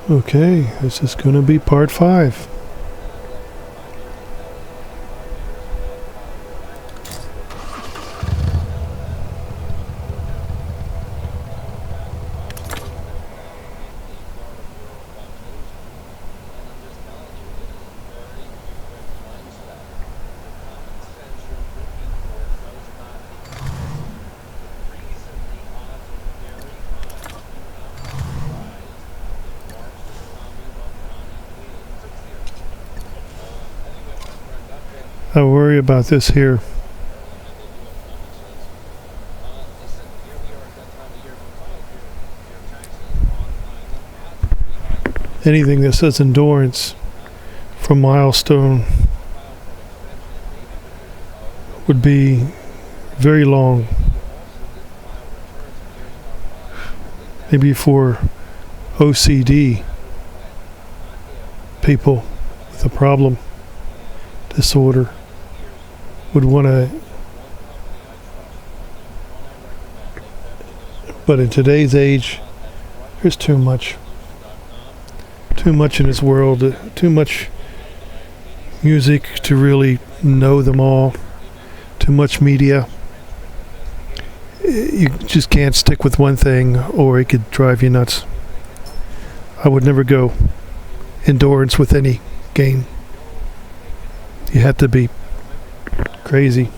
Okay, this is going to be part 5. I worry about this here. Anything that says endurance from milestone would be very long. Maybe for OCD people with a problem disorder would want to, but in today's age there's too much in this world, too much music to really know them all, too much media. You just can't stick with one thing or it could drive you nuts. I would never go endurance with any game. You have to be crazy.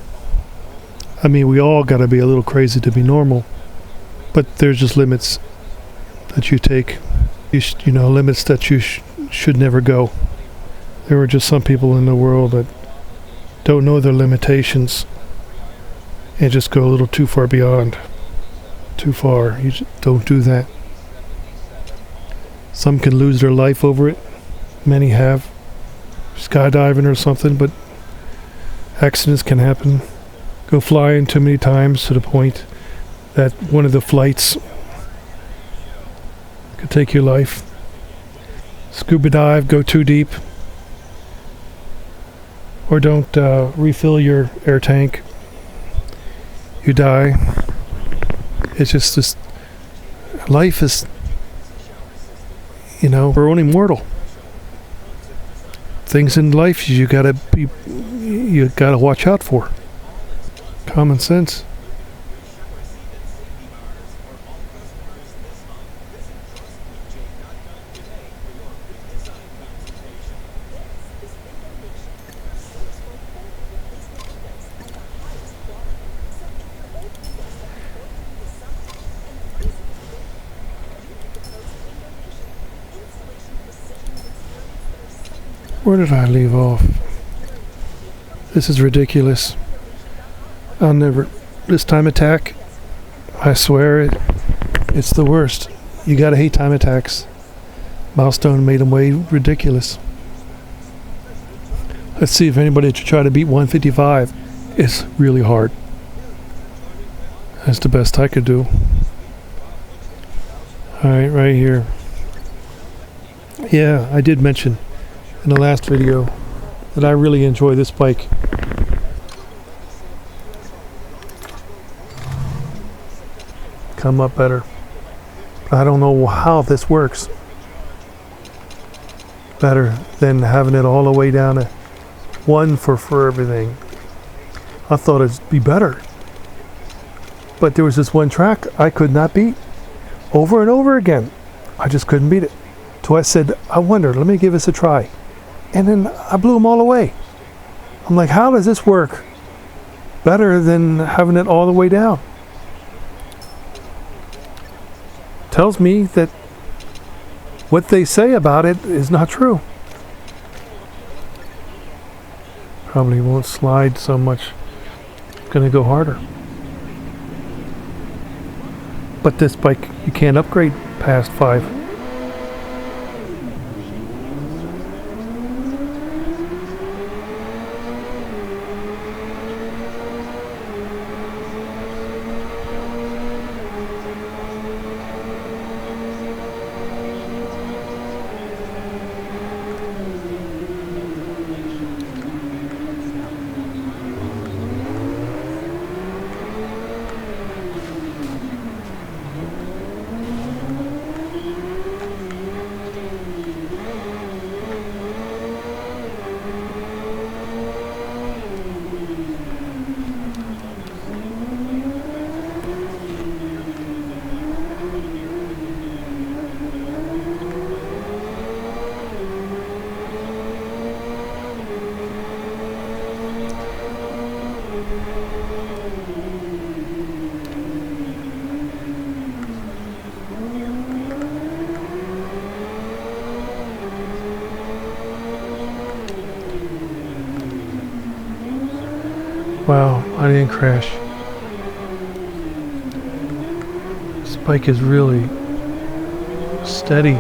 I mean, we all got to be a little crazy to be normal, but there's just limits that you take. You know, limits that you should never go. There are just some people in the world that don't know their limitations and just go a little too far beyond. Too far. You just don't do that. Some can lose their life over it. Many have. Skydiving or something, but accidents can happen. Go flying too many times to the point that one of the flights could take your life. Scuba dive, go too deep. Or don't refill your air tank. You die. It's just this. Life is, we're only mortal. Things in life you gotta watch out for. Common sense. Where did I leave off? This is ridiculous. I'll never... This time attack, I swear it's the worst. You gotta hate time attacks. Milestone made them way ridiculous. Let's see if anybody to try to beat 155. It's really hard. That's the best I could do. Alright, right here. Yeah, I did mention in the last video that I really enjoy this bike. Come up better. I don't know how this works better than having it all the way down to 1 for everything. I thought it'd be better, but there was this one track I could not beat over and over again. I just couldn't beat it. So I said, I wonder, let me give this a try. And then I blew them all away. I'm like, how does this work better than having it all the way down? Tells me that what they say about it is not true. Probably won't slide so much. Gonna go harder. But this bike, you can't upgrade past 5. I didn't crash. This bike is really steady.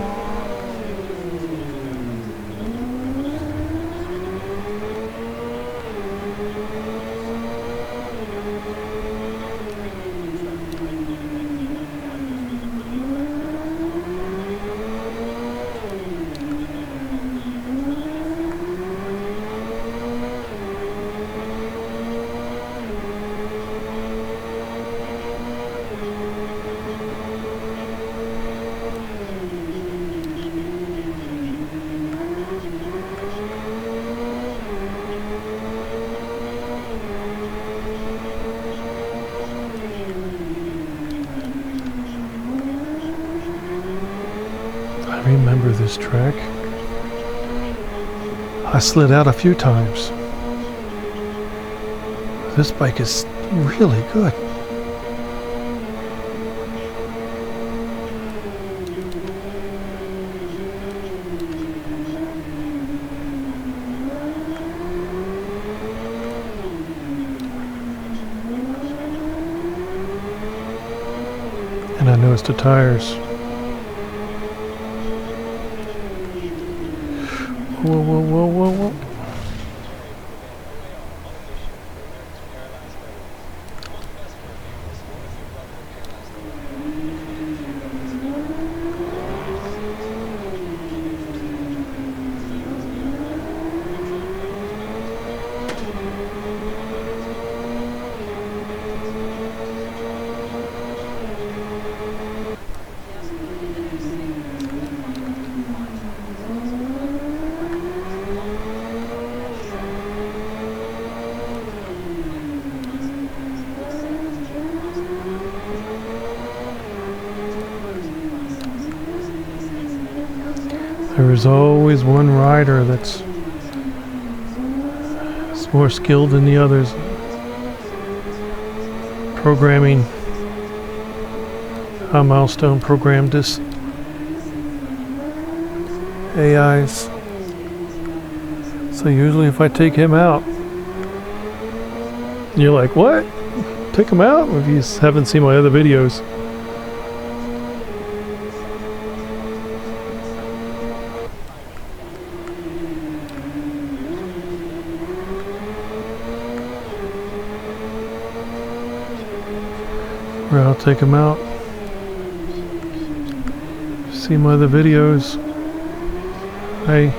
I remember this track. I slid out a few times. This bike is really good. And I noticed the tires. Whoa, whoa, whoa, whoa, whoa. There is always one rider that's more skilled than the others. Programming. How Milestone programmed this AIs. So usually if I take him out, you're like, what? Take him out? If you haven't seen my other videos. Where I'll take them out. See my other videos. I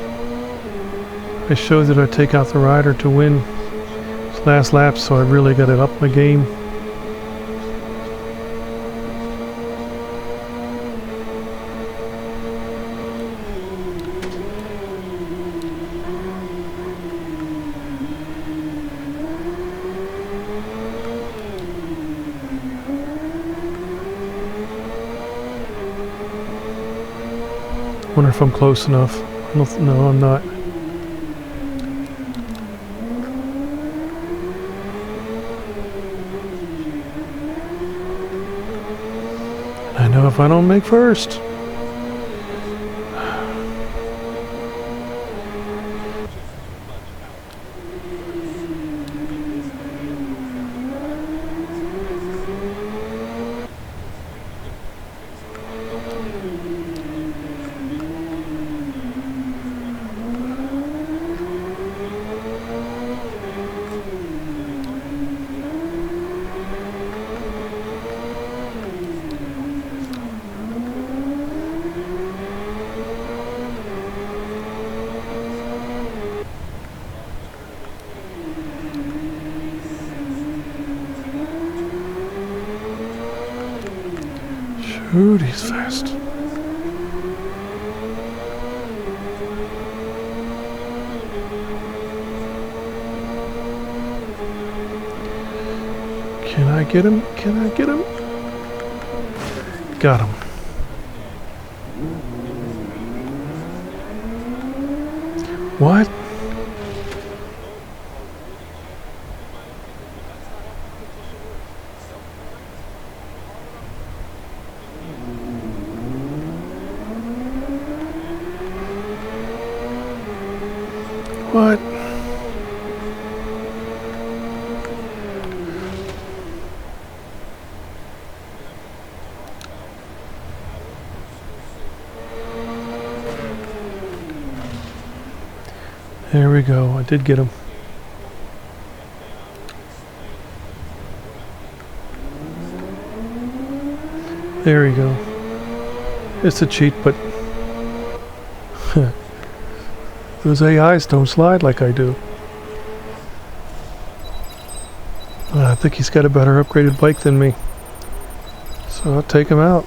show that I take out the rider to win this last lap, so I really got to up my game. Wonder if I'm close enough. No, I'm not. I know if I don't make first. Shoot, he's fast. Can I get him? Can I get him? Got him. What? What? There we go. I did get him. There we go. It's a cheat, but those AIs don't slide like I do. I think he's got a better upgraded bike than me, so I'll take him out.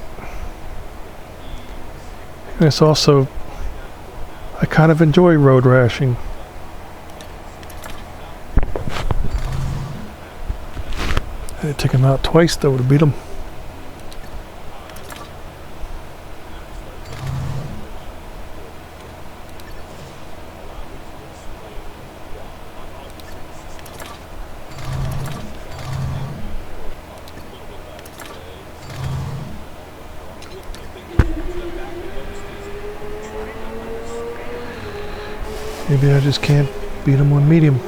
And it's also, I kind of enjoy road rashing. I had to take him out twice though to beat him. Maybe I just can't beat him on medium.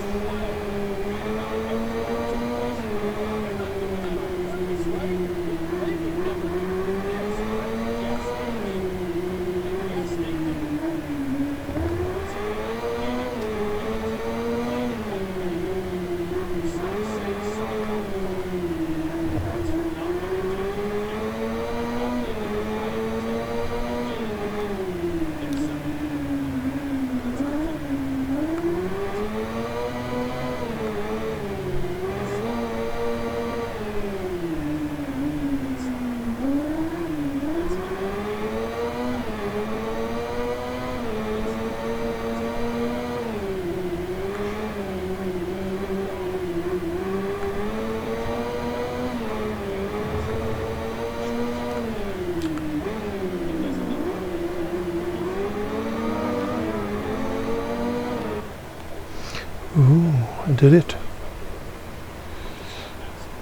Ooh, I did it.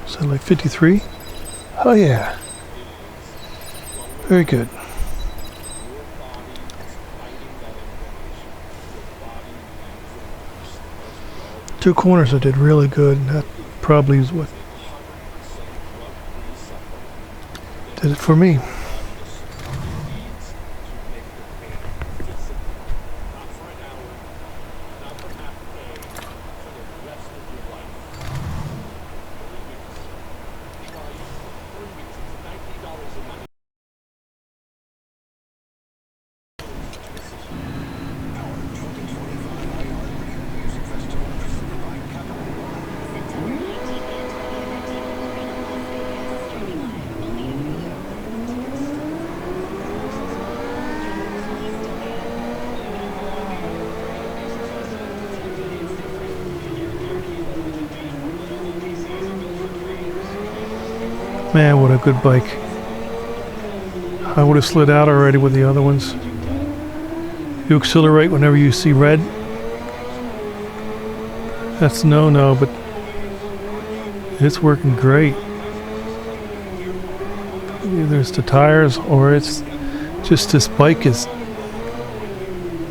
Is that like 53? Oh yeah. Very good. Two corners I did really good, and that probably is what did it for me. Man, what a good bike. I would have slid out already with the other ones. You accelerate whenever you see red. That's no, but it's working great. Either it's the tires or it's just this bike is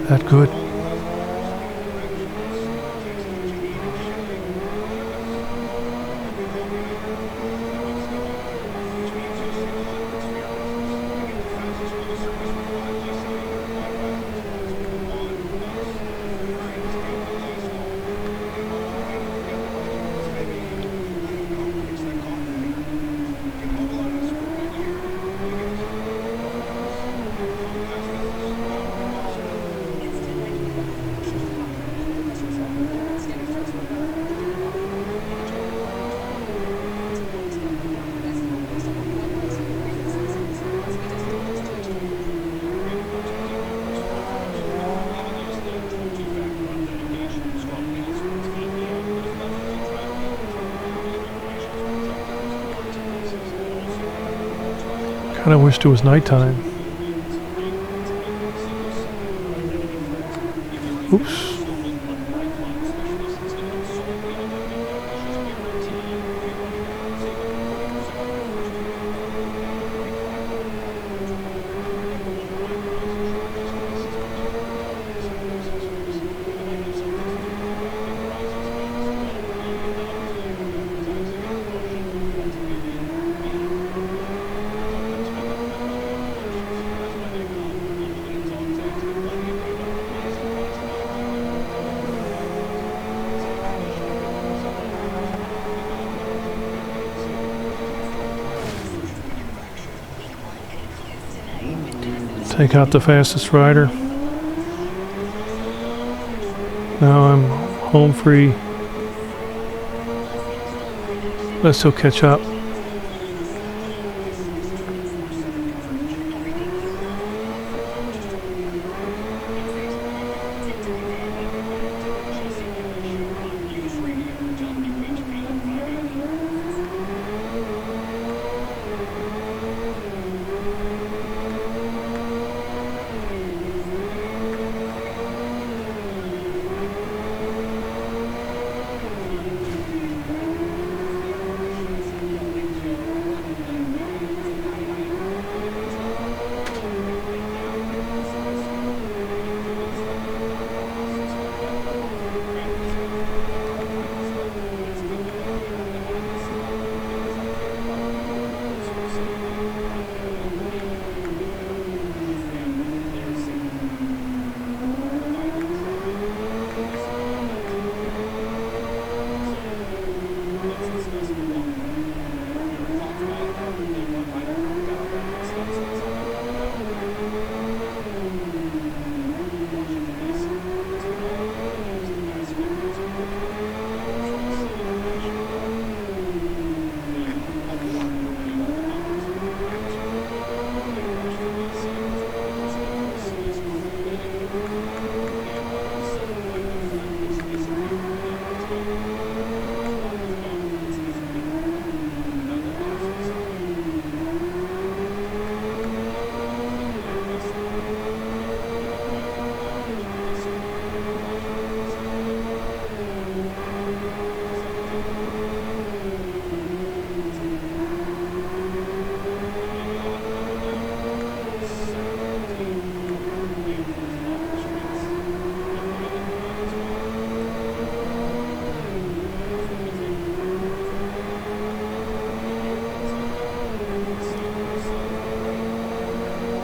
that good. Kinda wished it was nighttime. Oops. Take out the fastest rider. Now I'm home free. Let's still catch up.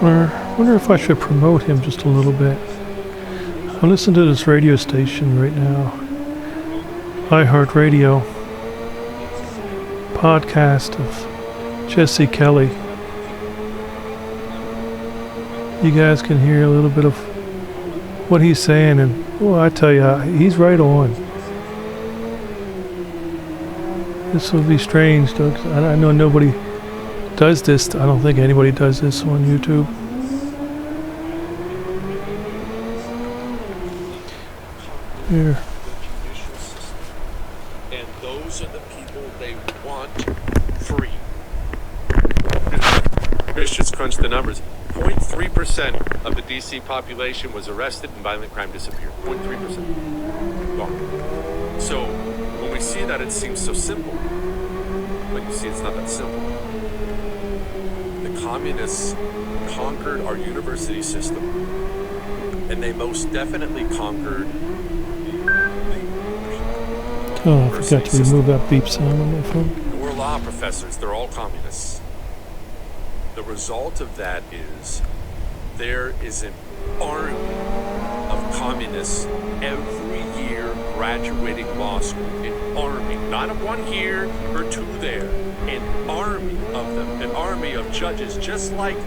I wonder if I should promote him just a little bit. I listen to this radio station right now, iHeartRadio, podcast of Jesse Kelly. You guys can hear a little bit of what he's saying, and well, I tell you, he's right on. This will be strange, though, 'cause I know nobody does this. I don't think anybody does this on YouTube. Here. And those are the people they want free. Chris just crunched the numbers. 0.3% of the DC population was arrested and violent crime disappeared. 0.3%. Gone. So when we see that, it seems so simple. But you see, it's not that simple. The communists conquered our university system, and they most definitely conquered Oh, I forgot to remove that beep sound on my phone. We're law professors. They're all communists. The result of that is there is an army of communists every year graduating law school. An army, not of one here or two there. An army of them. An army of judges, just like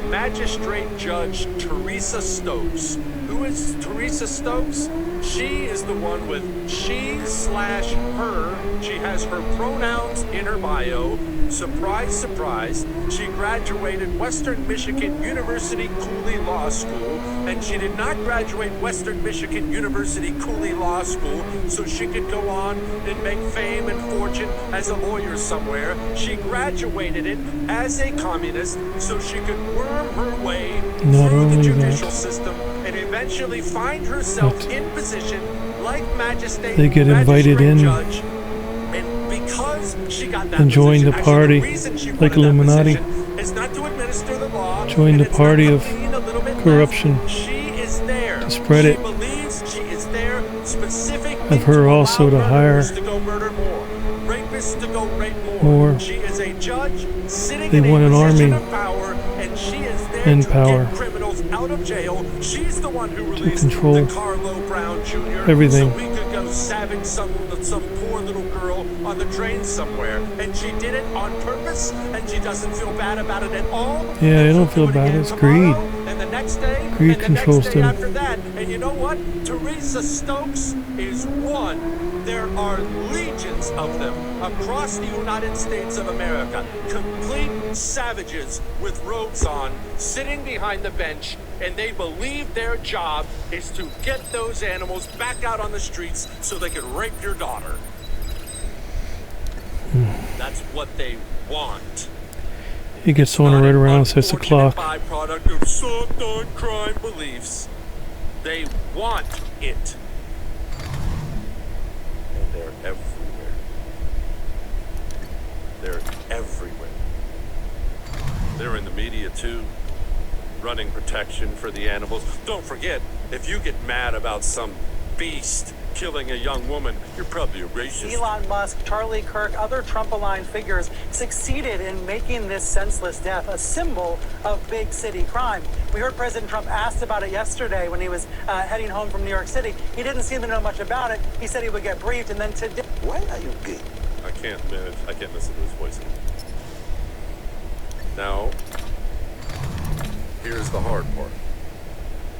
Magistrate Judge Teresa Stokes. Who is Teresa Stokes? She is the one with she/her. She has her pronouns in her bio. Surprise, surprise. She graduated Western Michigan University Cooley Law School, and she did not graduate Western Michigan University Cooley Law School so she could go on and make fame and fortune as a lawyer somewhere. She graduated it as a communist so she could worm her way through the judicial system and eventually find herself in position like magistrate. They get invited in judge, and because she got that and join the party like Illuminati. Is not to administer the law, join the party of corruption she is there to spread it. She believes she is there specifically of her also to hire to go murder more, rapists to go rape more. She is a judge sitting They in want a an position army of power, and she is there in to power get criminals out of jail. She's the one who to released control the Carlo Brown Jr. everything. So we could go savage some poor little girl animal on the train somewhere, and she did it on purpose, and she doesn't feel bad about it at all. Yeah, I And don't she'll feel do it bad. again It's greed. tomorrow, and the next day, Greed and the controls next day them. after that. And you know what? Teresa Stokes is one. There are legions of them across the United States of America. Complete savages with robes on, sitting behind the bench, and they believe their job is to get those animals back out on the streets so they can rape your daughter. That's what they want. He gets on right around 6 o'clock. Byproduct of soft on crime beliefs. They want it. And they're everywhere. They're everywhere. They're in the media too, running protection for the animals. Don't forget, if you get mad about some beast killing a young woman, you're probably a racist. Elon Musk, Charlie Kirk, other Trump-aligned figures succeeded in making this senseless death a symbol of big city crime. We heard President Trump asked about it yesterday when he was heading home from New York City. He didn't seem to know much about it. He said he would get briefed, and then today... Why are you gay? I can't listen to his voice anymore. Now, here's the hard part.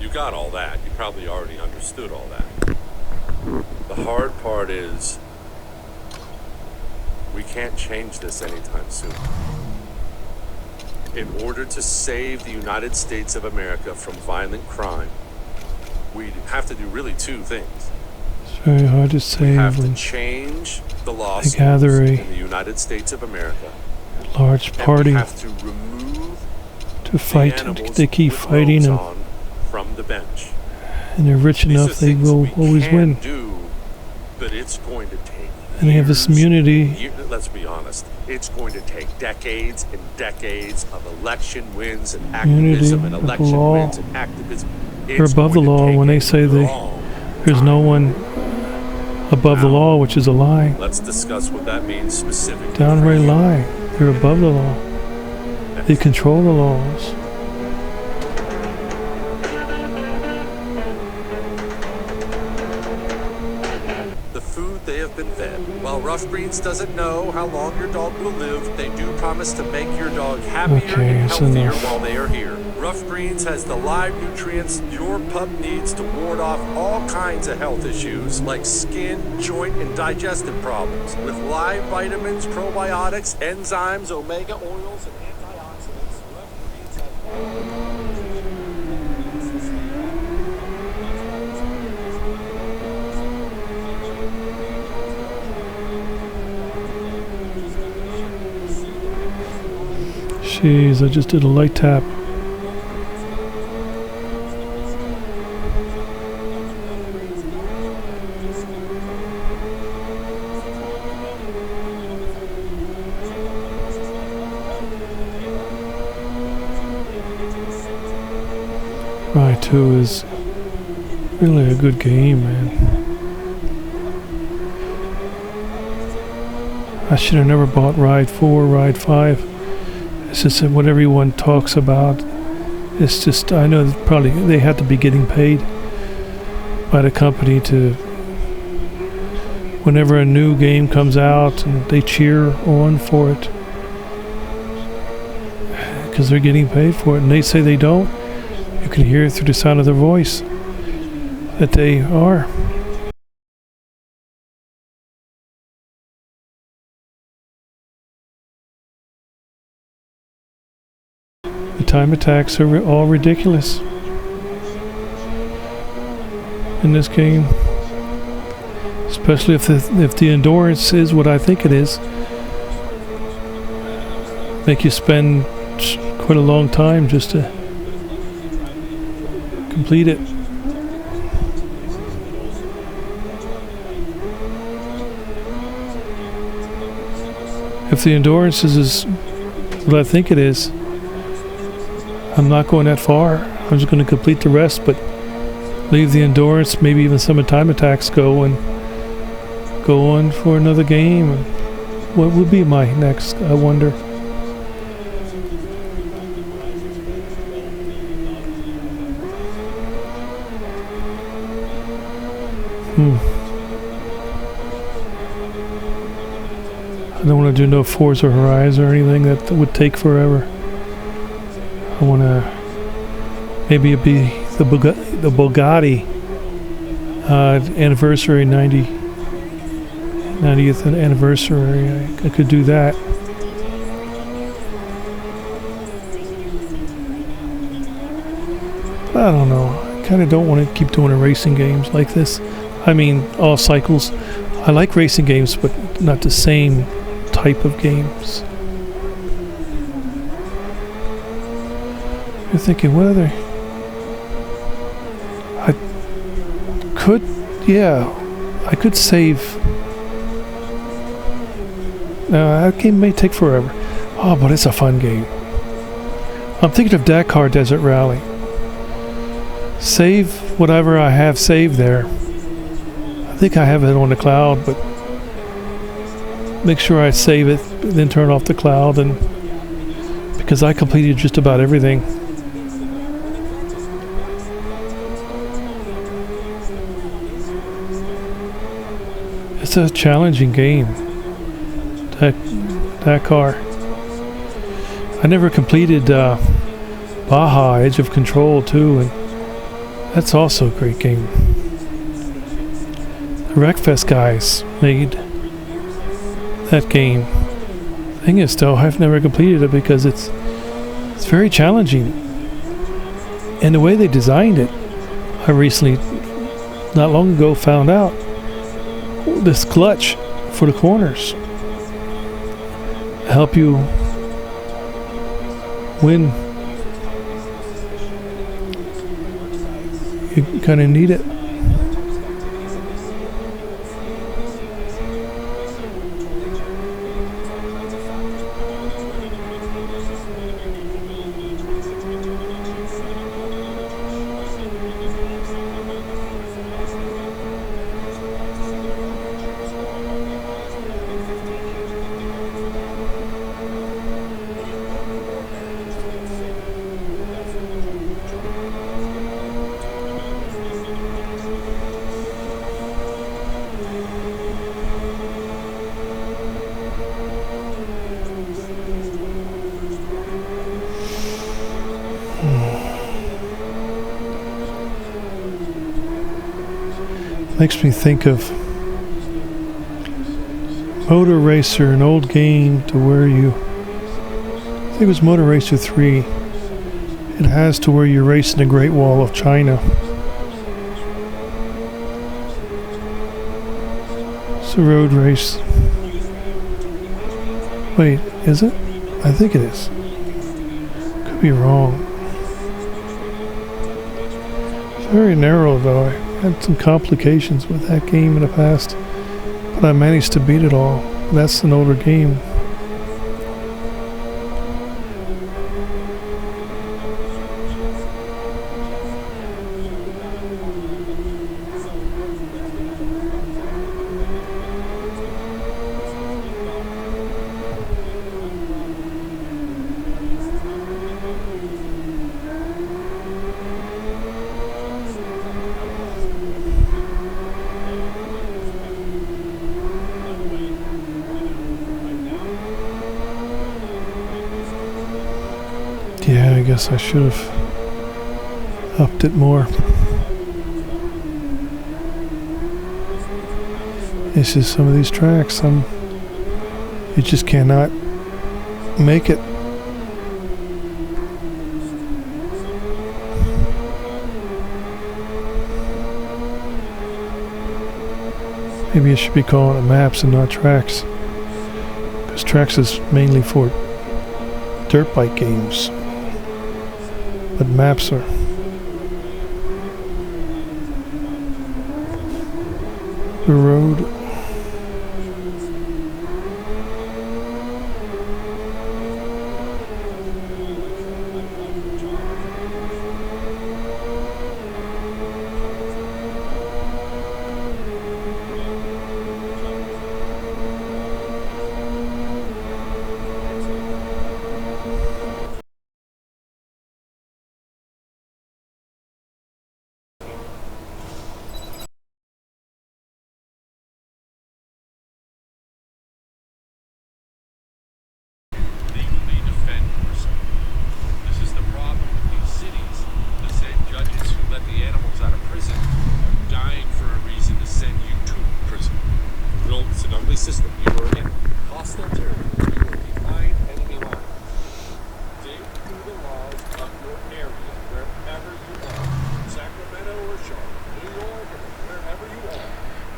You got all that. You probably already understood all that. The hard part is we can't change this anytime soon. In order to save the United States of America from violent crime, we have to do really two things. It's very hard to save. We have to change the laws in the United States of America. Large party and we have to remove to fight. The they keep fighting and from the bench. And they're rich enough they will always win. But it's going to take and they have this immunity. Let's be honest. It's going to take decades and decades of election wins and activism and election wins and activism. They're above the law when they say there's no one above the law, which is a lie. Let's discuss what that means specifically. Downright lie. They're above the law. They control the laws. They have been fed. While Rough Greens doesn't know how long your dog will live, they do promise to make your dog happier and healthier while they are here. Rough Greens has the live nutrients your pup needs to ward off all kinds of health issues like skin, joint, and digestive problems. With live vitamins, probiotics, enzymes, omega oils, and antioxidants, Rough Greens has... Jeez, I just did a light tap. RIDE-2 is really a good game, man. I should have never bought RIDE-4, RIDE-5. It's just that what everyone talks about, it's just, I know probably they have to be getting paid by the company to, whenever a new game comes out, and they cheer on for it because they're getting paid for it, and they say they don't. You can hear it through the sound of their voice that they are. Time attacks are all ridiculous in this game, especially if the endurance is what I think it is. Make you spend quite a long time just to complete it. If the endurance is what I think it is, I'm not going that far. I'm just going to complete the rest, but leave the endurance, maybe even some time attacks go, and go on for another game. What would be my next, I wonder? don't want to do no Forza Horizon or anything that would take forever. I want to maybe it'd be the Bugatti anniversary 90th anniversary. I could do that. I don't know. I kind of don't want to keep doing racing games like this. I mean, all cycles. I like racing games, but not the same type of games. You're thinking, what are they? I could, yeah, I could save. That game may take forever. Oh, but it's a fun game. I'm thinking of Dakar Desert Rally. Save whatever I have saved there. I think I have it on the cloud, but make sure I save it, then turn off the cloud, and because I completed just about everything. It's a challenging game. Dakar. I never completed Baja Edge of Control too, and that's also a great game. The Wreckfest guys made that game. Thing is, though, I've never completed it because it's very challenging. And the way they designed it, I recently, not long ago, found out this clutch for the corners help you win. You kind of need it. Makes me think of Motor Racer, an old game to where you, I think it was Motor Racer 3. It has to where you're racing the Great Wall of China. It's a road race. Wait, is it? I think it is. Could be wrong. It's very narrow though. I had some complications with that game in the past, but I managed to beat it all. That's an older game. Yeah, I guess I should have upped it more. It's just some of these tracks, you just cannot make it. Maybe I should be calling it maps and not tracks, because tracks is mainly for dirt bike games. But maps are the road.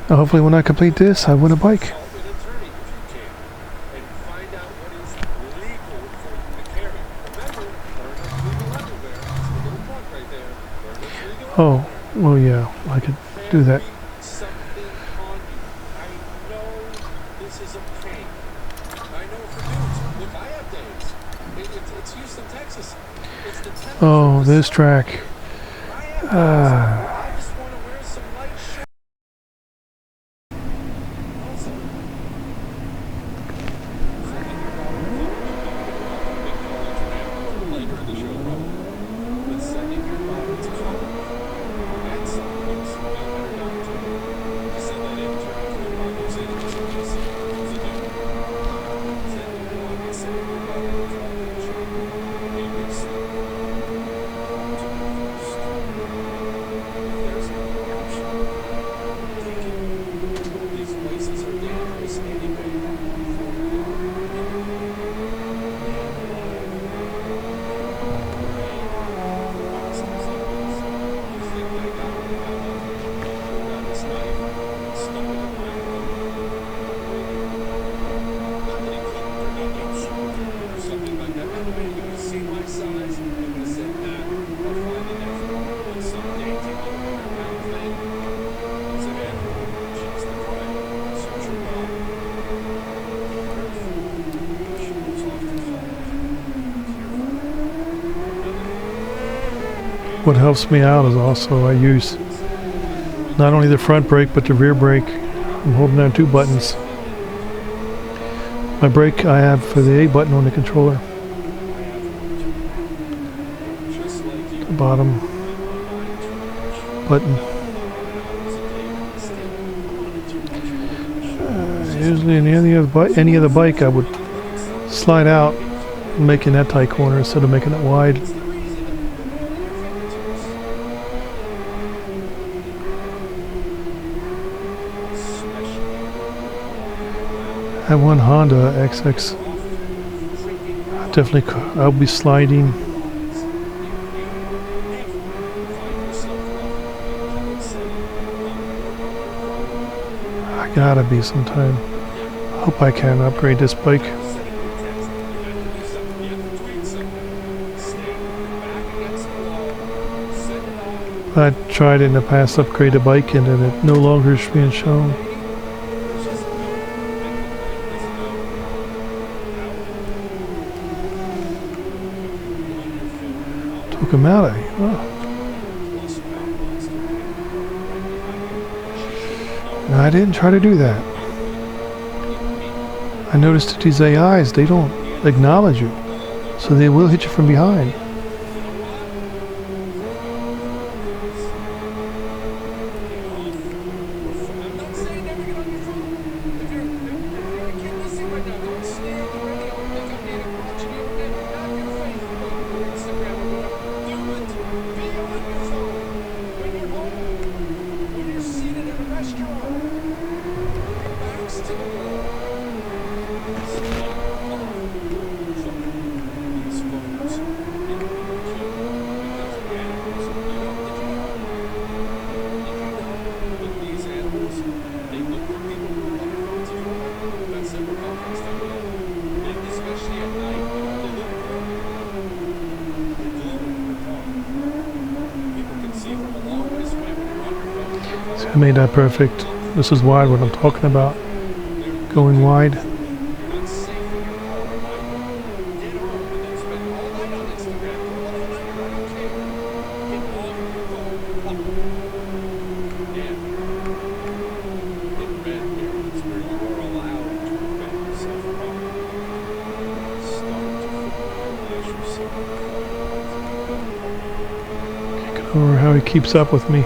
Hopefully when I complete this, I win a bike. Consult with an attorney if you can, and find out what is legal for you to carry. Remember, burner's legal everywhere. It's a little plug right there. Burner's legal Oh, everywhere. well, yeah, I could do that. Carry something on you. I know this is a pain. I know for dudes. Look, I have days. It's Houston, Texas. It's the temperature Oh, of the this sun. track. I have days. Ah, I just want to wear some light shirts. Also, later in the show, probably. But sending your body to college and someplace you better not do. Just send that intern to the Marco City just in case he comes to do. Sending your body to college. Maybe sleep. There's no option. Take it. These places are dangerous anyway. what helps me out is also I use not only the front brake but the rear brake. I'm holding down 2 buttons. My brake I have for the A button on the controller. The bottom button. Usually in any other bike I would slide out, making that tight corner instead of making it wide. I have one Honda XX. I'll be sliding. I gotta be sometime. Hope I can upgrade this bike. I tried in the past to upgrade a bike and then it no longer is being shown. Took him out of here. Oh. No, I didn't try to do that. I noticed that these AIs, they don't acknowledge you, so they will hit you from behind. I made that perfect. This is wide what I'm talking about. Going wide. Or how he keeps up with me.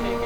Take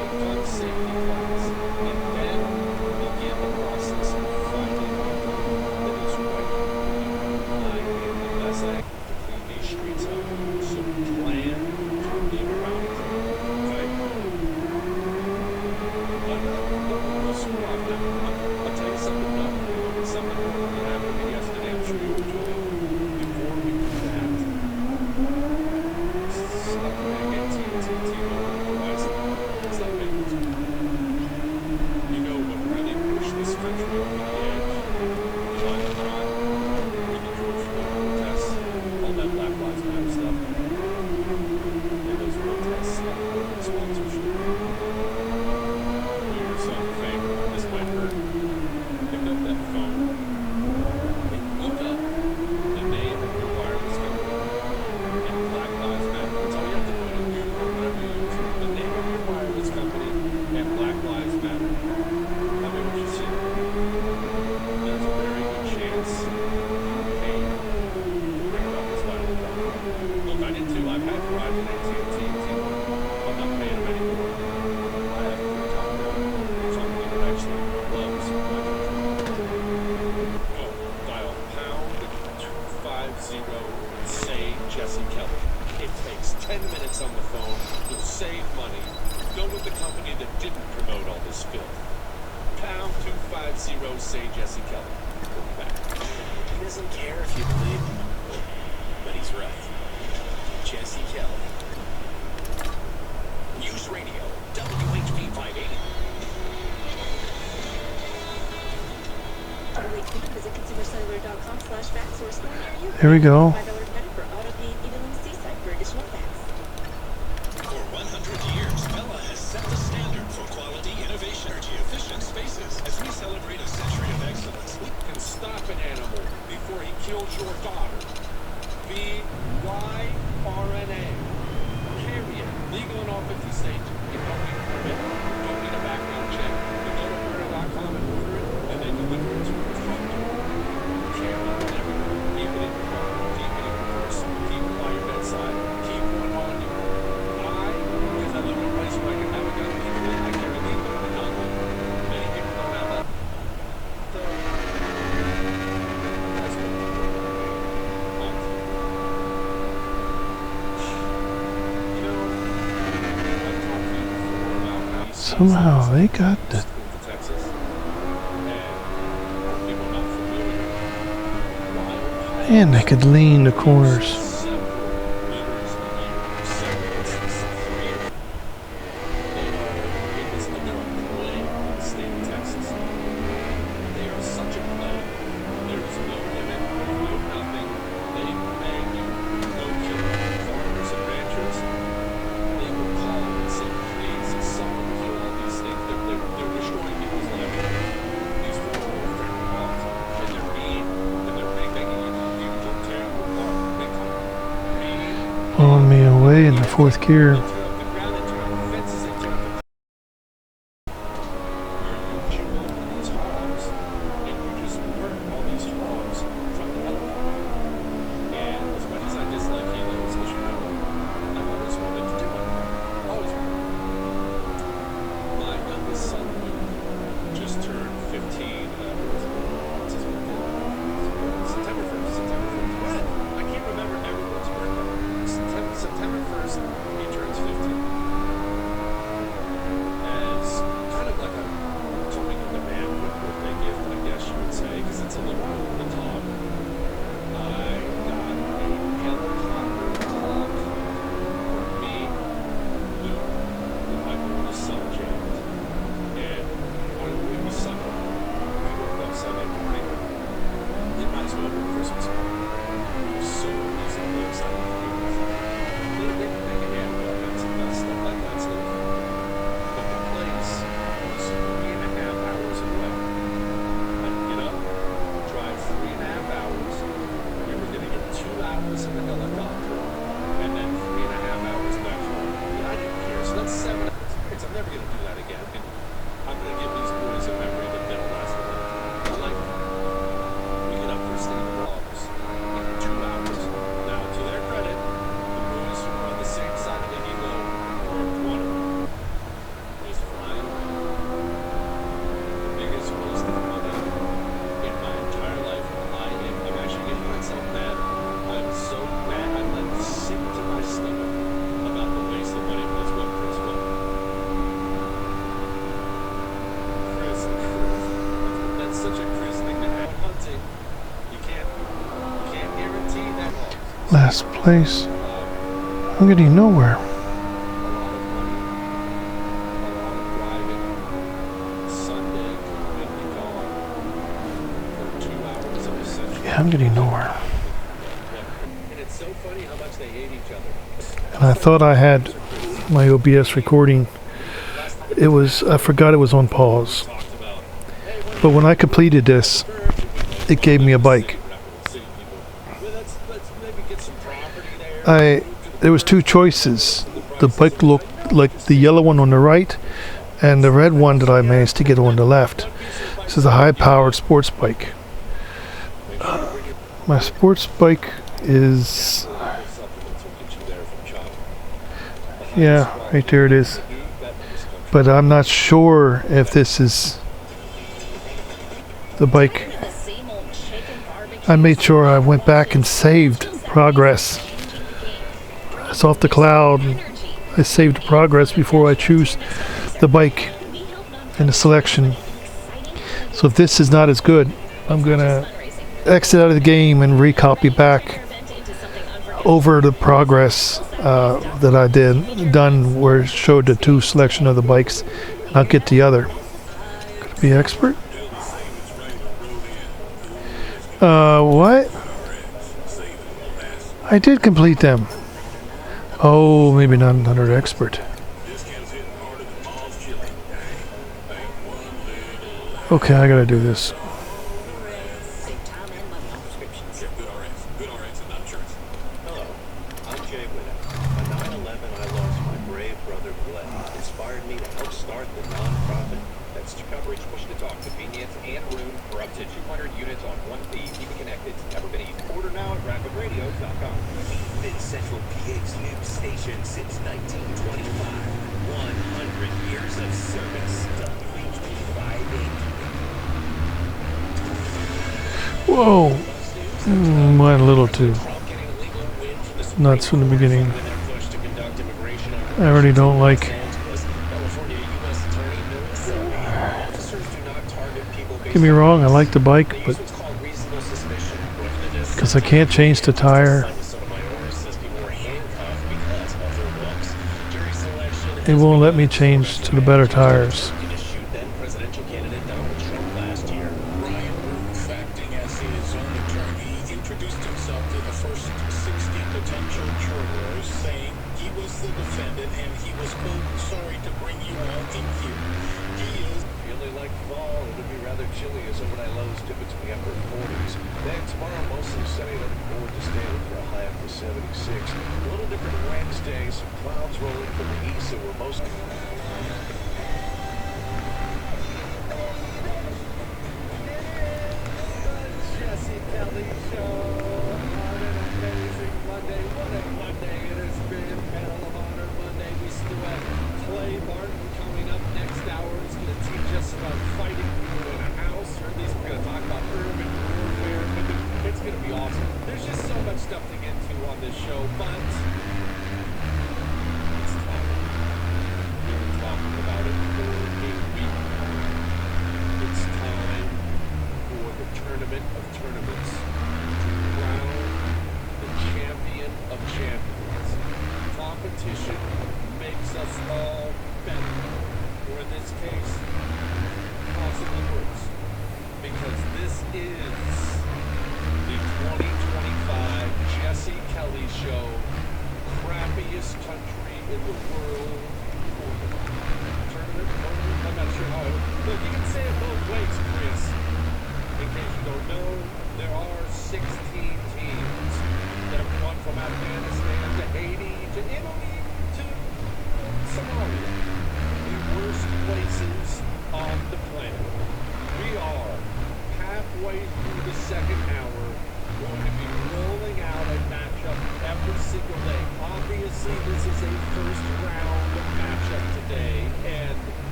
There we go. For 100 years, Bella has set the standard for quality, innovation, energy-efficient spaces. As we celebrate a century of excellence, We can stop an animal before he kills your daughter. VYRNA. Period. Legal in all 50 states. You don't need a permit. You don't need a background check. You go to murder.com and order it, and they deliver it to your front door. Carry it everywhere. Keep it in your car. Keep it in your purse. Keep it by your bedside. Keep one on you. Why? Because I live in a place where I can have a gun legally. I carry legal in the gun. Many people don't have that. So, that's what Somehow they got the. Man, they could lean the corners. Blowing me away in the fourth gear. Last place. I'm getting nowhere. A lot of money, a lot of driving. Sunday completely gone for 2 hours of essential. Yeah, I'm getting nowhere. And it's so funny how much they hate each other. And I thought I had my OBS recording. It was, I forgot it was on pause. But when I completed this, it gave me a bike. There was two choices. The bike looked like the yellow one on the right and the red one that I managed to get on the left. This is a high-powered sports bike. My sports bike is... Yeah, right there it is. But I'm not sure if this is the bike. I made sure I went back and saved progress. It's off the cloud. I saved progress before I choose the bike in the selection. So if this is not as good, I'm gonna exit out of the game and recopy back over the progress that I done where it showed the two selection of the bikes, and I'll get the other. Could it be expert? What? I did complete them. Oh, maybe not under expert. Okay, I gotta do this. Whoa! Went a little too nuts from the beginning. I already don't like. Get me wrong, I like the bike, but because I can't change the tire, it won't let me change to the better tires.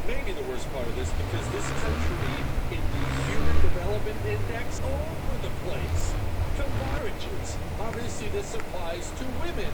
maybe the worst part of this, because this country in the Human Development Index all over the place. Comparages. Obviously, this applies to women,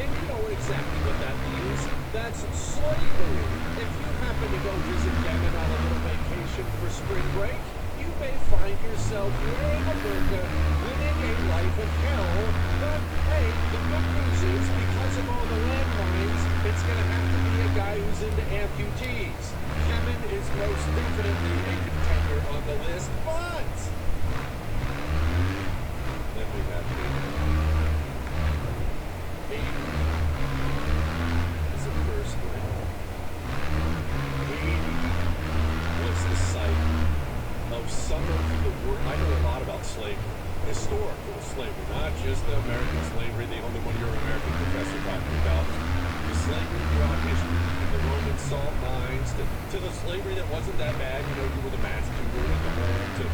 and you know exactly what that means. That's slavery. If you happen to go visit Yemen on a little vacation for spring break, you may find yourself wearing a burqa, living a life of hell. But hey, the good news is, because of all the landmines, it's going to have to be a guy who's into amputees. Yemen is most definitely a contender on the list, but then we have Haiti is a first round. Haiti was the site of some of the work. I know a lot about slavery, historical slavery, not just the American slavery, the only one your American professor talking about. The slavery throughout history, from the Roman salt mines to the slavery that wasn't that bad, you know, you were the mass tutor in the home.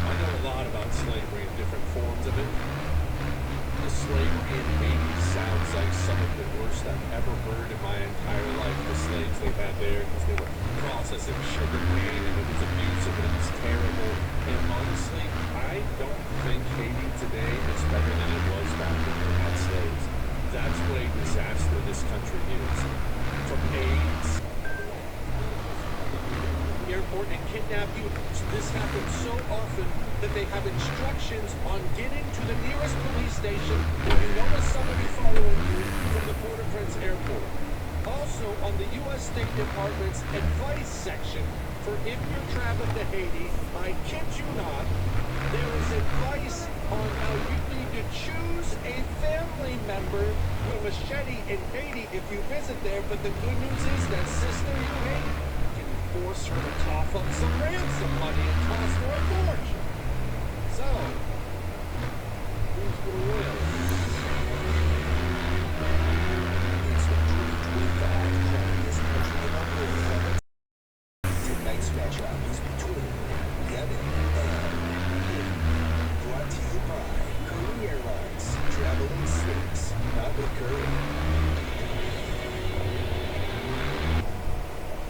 I know a lot about slavery and different forms of it. The slavery in Haiti sounds like some of the worst I've ever heard in my entire life. The slaves they had there, because they were processing sugar cane, and it was abusive, and it was terrible. And honestly, I don't think Haiti today is better than it was back when they had slaves. That's what a disaster this country is. From AIDS, airport, and kidnap you. This happens so often that they have instructions on getting to the nearest police station when you notice somebody following you from the Port-au-Prince airport. Also, on the U.S. State Department's advice section for if you're traveling to Haiti, I kid you not, there is advice on how you need to choose a family member with a machete in Haiti if you visit there. But the good news is that sister you hate can force her to cough up some ransom money and cost her a fortune. So, who's going to win? It's the 2025 crappiest country in the world. Tonight's matchup is between Yemen and Haiti. Brought to you by Curry Airlines. Traveling stinks, not with Curry.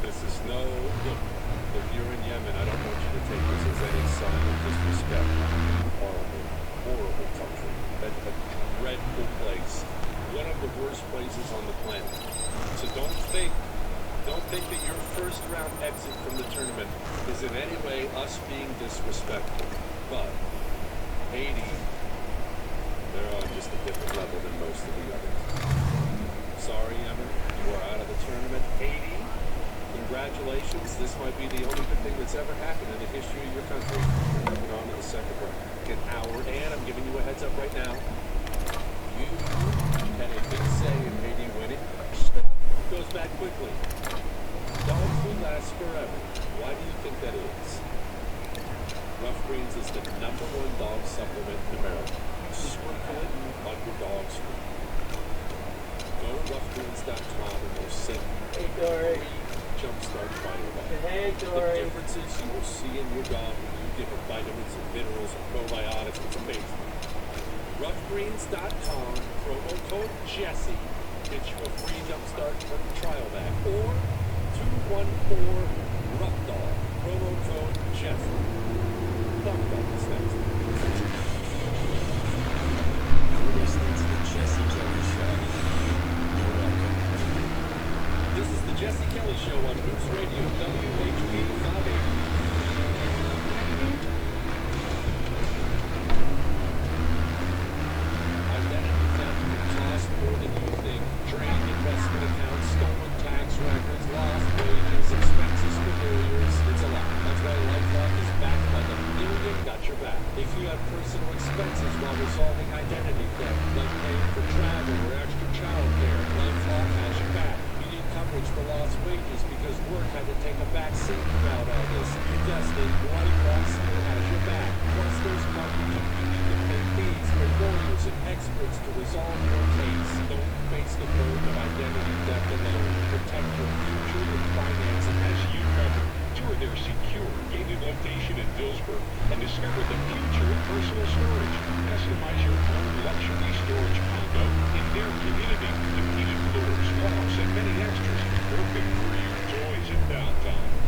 This is no look. If you're in Yemen, I don't want you to take this as any sign of disrespect. Horrible, horrible country. A dreadful place. One of the worst places on the planet. So don't think that your first round exit from the tournament is in any way us being disrespectful. But Haiti, they're on just a different level than most of the others. Sorry, Yemen, you are out of the tournament. Haiti, congratulations. This might be the only good thing that's ever happened in the history of your country. You're moving on to the second round. And Howard, and I'm giving you a heads up right now. You had a big say in Haiti winning. Stuff goes back quickly. Dogs will last forever. Why do you think that is? Rough Greens is the #1 dog supplement in America. Sprinkle it on your dog's food. Go to roughgreens.com and they'll send you a Jumpstart Biovac. Hey, The Dory. differences you will see in your dog when you give it vitamins and minerals and probiotics. It's amazing. Roughgreens.com, promo code Jesse, gets you a free Jumpstart trial bag. Or 214-ROUGH-DOG, promo code Jesse. Talk about this next. You're listening to the Jesse Kelly Show. You're welcome. This is the Jesse Kelly Show on News Radio WHB 580. Identity theft can cost more than you think. Drained investment accounts, stolen tax records, lost wages, expenses for lawyers. It's a lot. That's why LifeLock is backed by the Million Got Your Back. If you have personal expenses while resolving identity theft, like paying for travel or extra child care, LifeLock has your back. You need coverage for lost wages because work had to take a back seat throughout all this. Investing, LifeLock still has your back. Plus, there's market confusion to pay fees for lawyers and experts to resolve your case. Don't face the burden of identity theft alone. Protect your future with financing. As you covered, tour their secure, gated location in Dillsburg and discover the future of personal storage. Customize your own luxury storage condo in their community with heated floors, walls, and many extras. Perfect for your toys in downtown.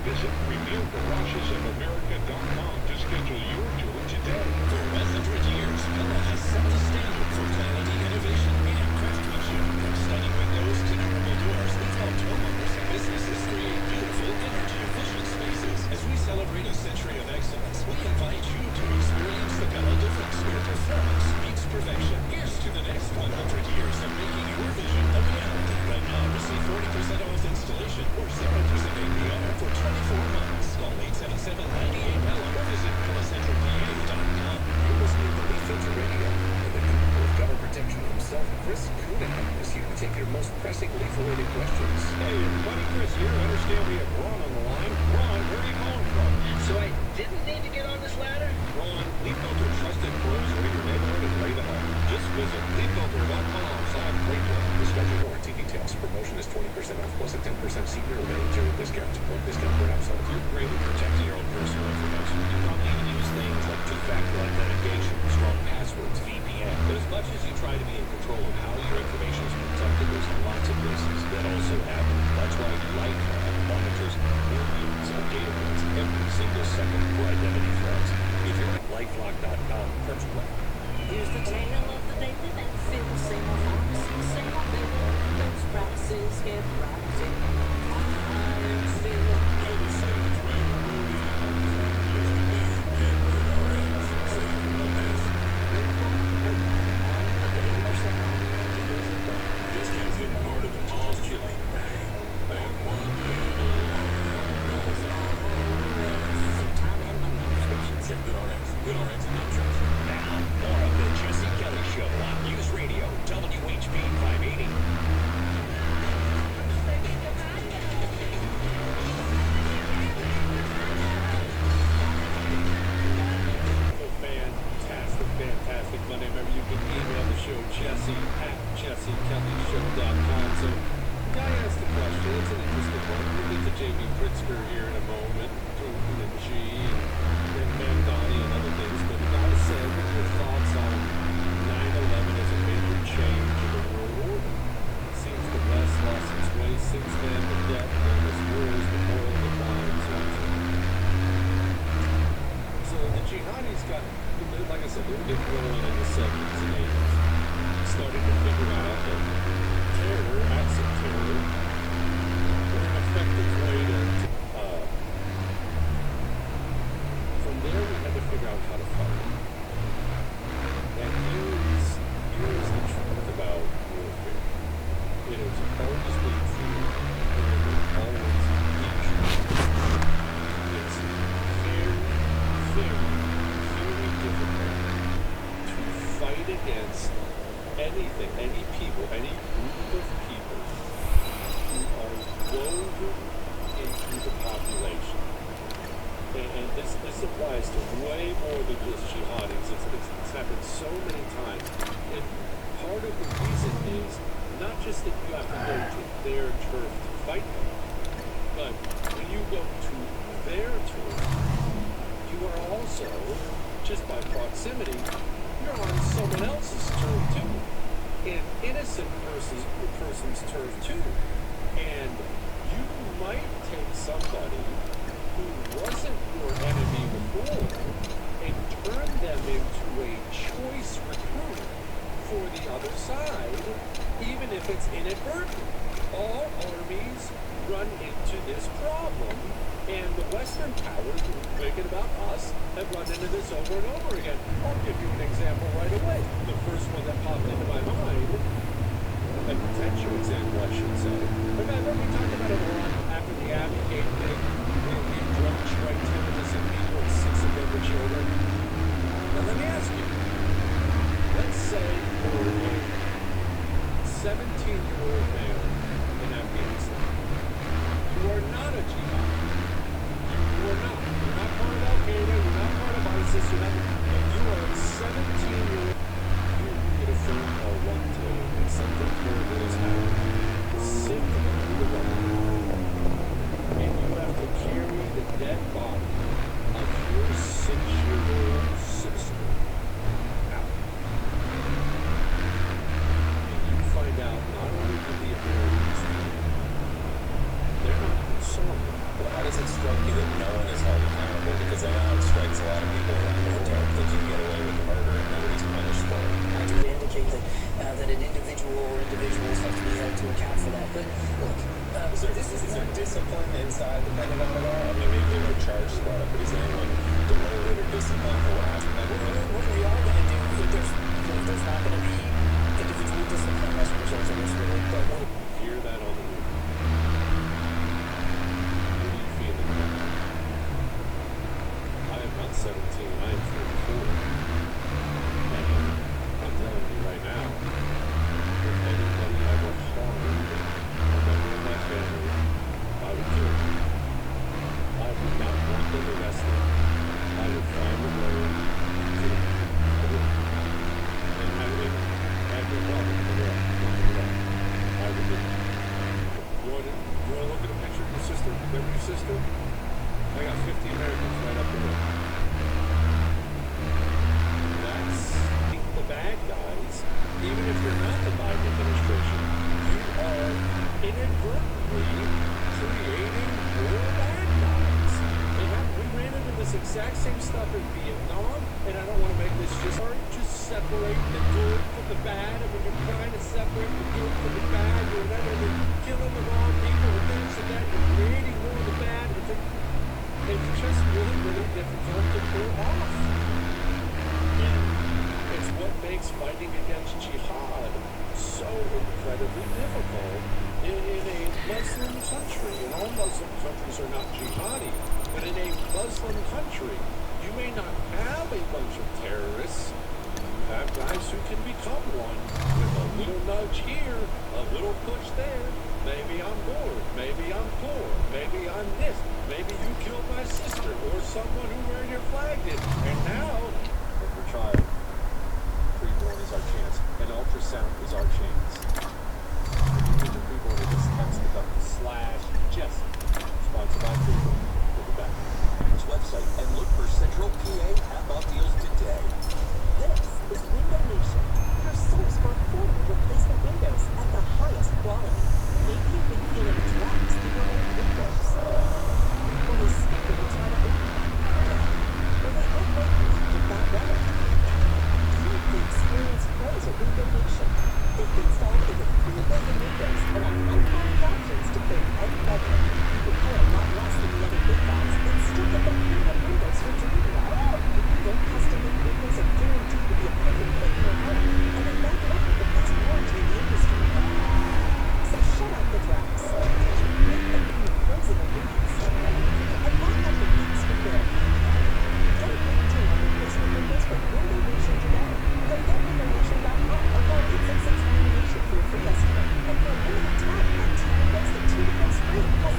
Visit PremierGaragesOfAmerica.com to schedule your tour today. For 100 years, Pella has set the standard for quality, innovation, and craftsmanship. From stunning windows to durable doors, we've helped homeowners and businesses create beautiful, energy-efficient spaces. As we celebrate a century of excellence, we invite you to experience the Pella difference, where performance meets perfection. Here's to the next 100 years of making your vision a reality. Right now, receive 40% off installation or 0% APR for 24 months. Call 877-98-PELLA or visit PellaCentralPA.com. You're listening to Leaf Filter Radio, and the guru of cover protection himself, Chris Coonihan, is here to take your most pressing leaf-related questions. Hey, everybody, Chris here. I understand we have Ron on the line. Ron, where are you calling from? So I didn't need to get on this ladder? Ron, Leaf Filter trusted pros in your neighborhood and lay the home. Just visit leaffilter.com/radio. Discover warranty details. Promotion is 20% off plus a 10% senior or military discount. One discount per household. You're great at protecting your own personal information. You probably even use things like two-factor authentication, strong passwords, VPN. But as much as you try to be in control of how your information is protected, there's lots of risks that also happen. That's why LifeLock monitors millions of data points every single second for identity threats. If you're at lifelock.com, press play. Here's the tale of the daily landfill, same old pharmacy, same old bill. Those prices kept rising. I'm still Now, more of the Jesse Kelly Show on News Radio, WHB 580. Fantastic Monday. Remember, you can email the show, Jesse at jessekellyshow.com. So, the guy asked the question. It's an interesting one. We'll get to J.B. Pritzker here in a moment, and G, and Mandani and other things. But the guy said, what are your thoughts on 9/11 as a major change in the world order? It seems the West lost its way since then. The debt, the wars, the oil decline, so on. So the jihadis got, like I said, they were getting rolling in the 70s and 80s. Started to figure out that terror, acts of terror, were an effective way to, from there we had to figure out how to fight it. And here's the truth about warfare. It has always been true, and it will always be true. It's very difficult to fight against anything, any people, any group of people who are woven into the population. And this applies to way more than just jihadis. It's happened so many times. And part of the reason is not just that you have to go to their turf to fight them, but when you go to their turf, you are also, just by proximity, you're on someone else's turf too. An innocent person's turf too. And you might take somebody who wasn't your enemy before and turn them into a choice recruit for the other side, even if it's inadvertent. All armies run into this problem. And the Western powers, thinking about us, have run into this over and over again. I'll give you an example right away. The first one that popped into my mind, a potential example, I should say. Remember, we talked about it a lot after the Abbey thing, where we drone striked 10 innocent people and 6 of them were children. Now, let me ask you. Let's say you're a 17-year-old male in Afghanistan. You are not a jihadi. You are not. You're not part of Al-Qaeda. You're not part of ISIS. You're not. You are a 17-year-old. You get a phone call one day and something terrible has happened. Simply the wrong. it strike you that no one is held accountable? Because I know it strikes a lot of people around the world that you get away with murder and nobody's punished for it. I do indicate that an individual or individuals have to be held to account for that. But look, Is there discipline inside the Pentagon at all? I mean, maybe they would charge squad, but is anyone demoted or disciplined for what happened that day? what we are going to do, there's not going to be individual discipline as a result of this, really. But Hear that on the news. What are you feeling right now? I am not 17, I am 44. And I'm telling you right now, if anybody ever harmed a member of my family, I would kill them. I would not want them arrested. I would find a way to kill them. I would. And I would have no problem with that. I would do it. You want to look at a picture of your sister? Remember your sister? I got 50 Americans right up the road. That's the bad guys. Even if you're not the Biden administration, you are inadvertently creating more bad guys. And we ran into this exact same stuff in Vietnam, and I don't want to make this just separate the good from the bad. And when you're trying to separate the good from the bad, you're literally killing the wrong people and things like that. You're creating more of the bad. It's just really, really difficult to pull off. And it's what makes fighting against jihad so incredibly difficult in a Muslim country. And all Muslim countries are not jihadi, but in a Muslim country, you may not have a bunch of terrorists. You have guys who can become one with a little nudge here, a little push there. Maybe I'm bored, maybe I'm poor, maybe I'm this, maybe you killed my sister or someone who where your flag did. And now, if your child, preborn is our chance, and ultrasound is our chance. Individual preborn is just text the button /Jesse, sponsored by Preborn. We'll be back. This website and look for Central PA half-off deals today. This is Window Nation, your source for affordable replacement windows at the highest quality. Maybe you've been feeling trapped in your old windows. Or they speak when you try to open them. Or they outright leak in bad weather. Meet the experienced pros at Window Nation. They've installed over 3 million windows and have uncommon options to fit any budget. You can pay a lot less than the other big guys and still get the premium windows you're dreaming of. Their custom-made windows are guaranteed to be a perfect fit in your home, and they back it up with the best warranty in the industry. So shut out the drafts. Make them be closing a windows. And why not the leaks from there? Get a great deal on replacement windows from Window Nation today. Go get windownation.com or call 866-9-NATION for your free estimate. And for a limited time, get 2 windows and 2 windows free, plus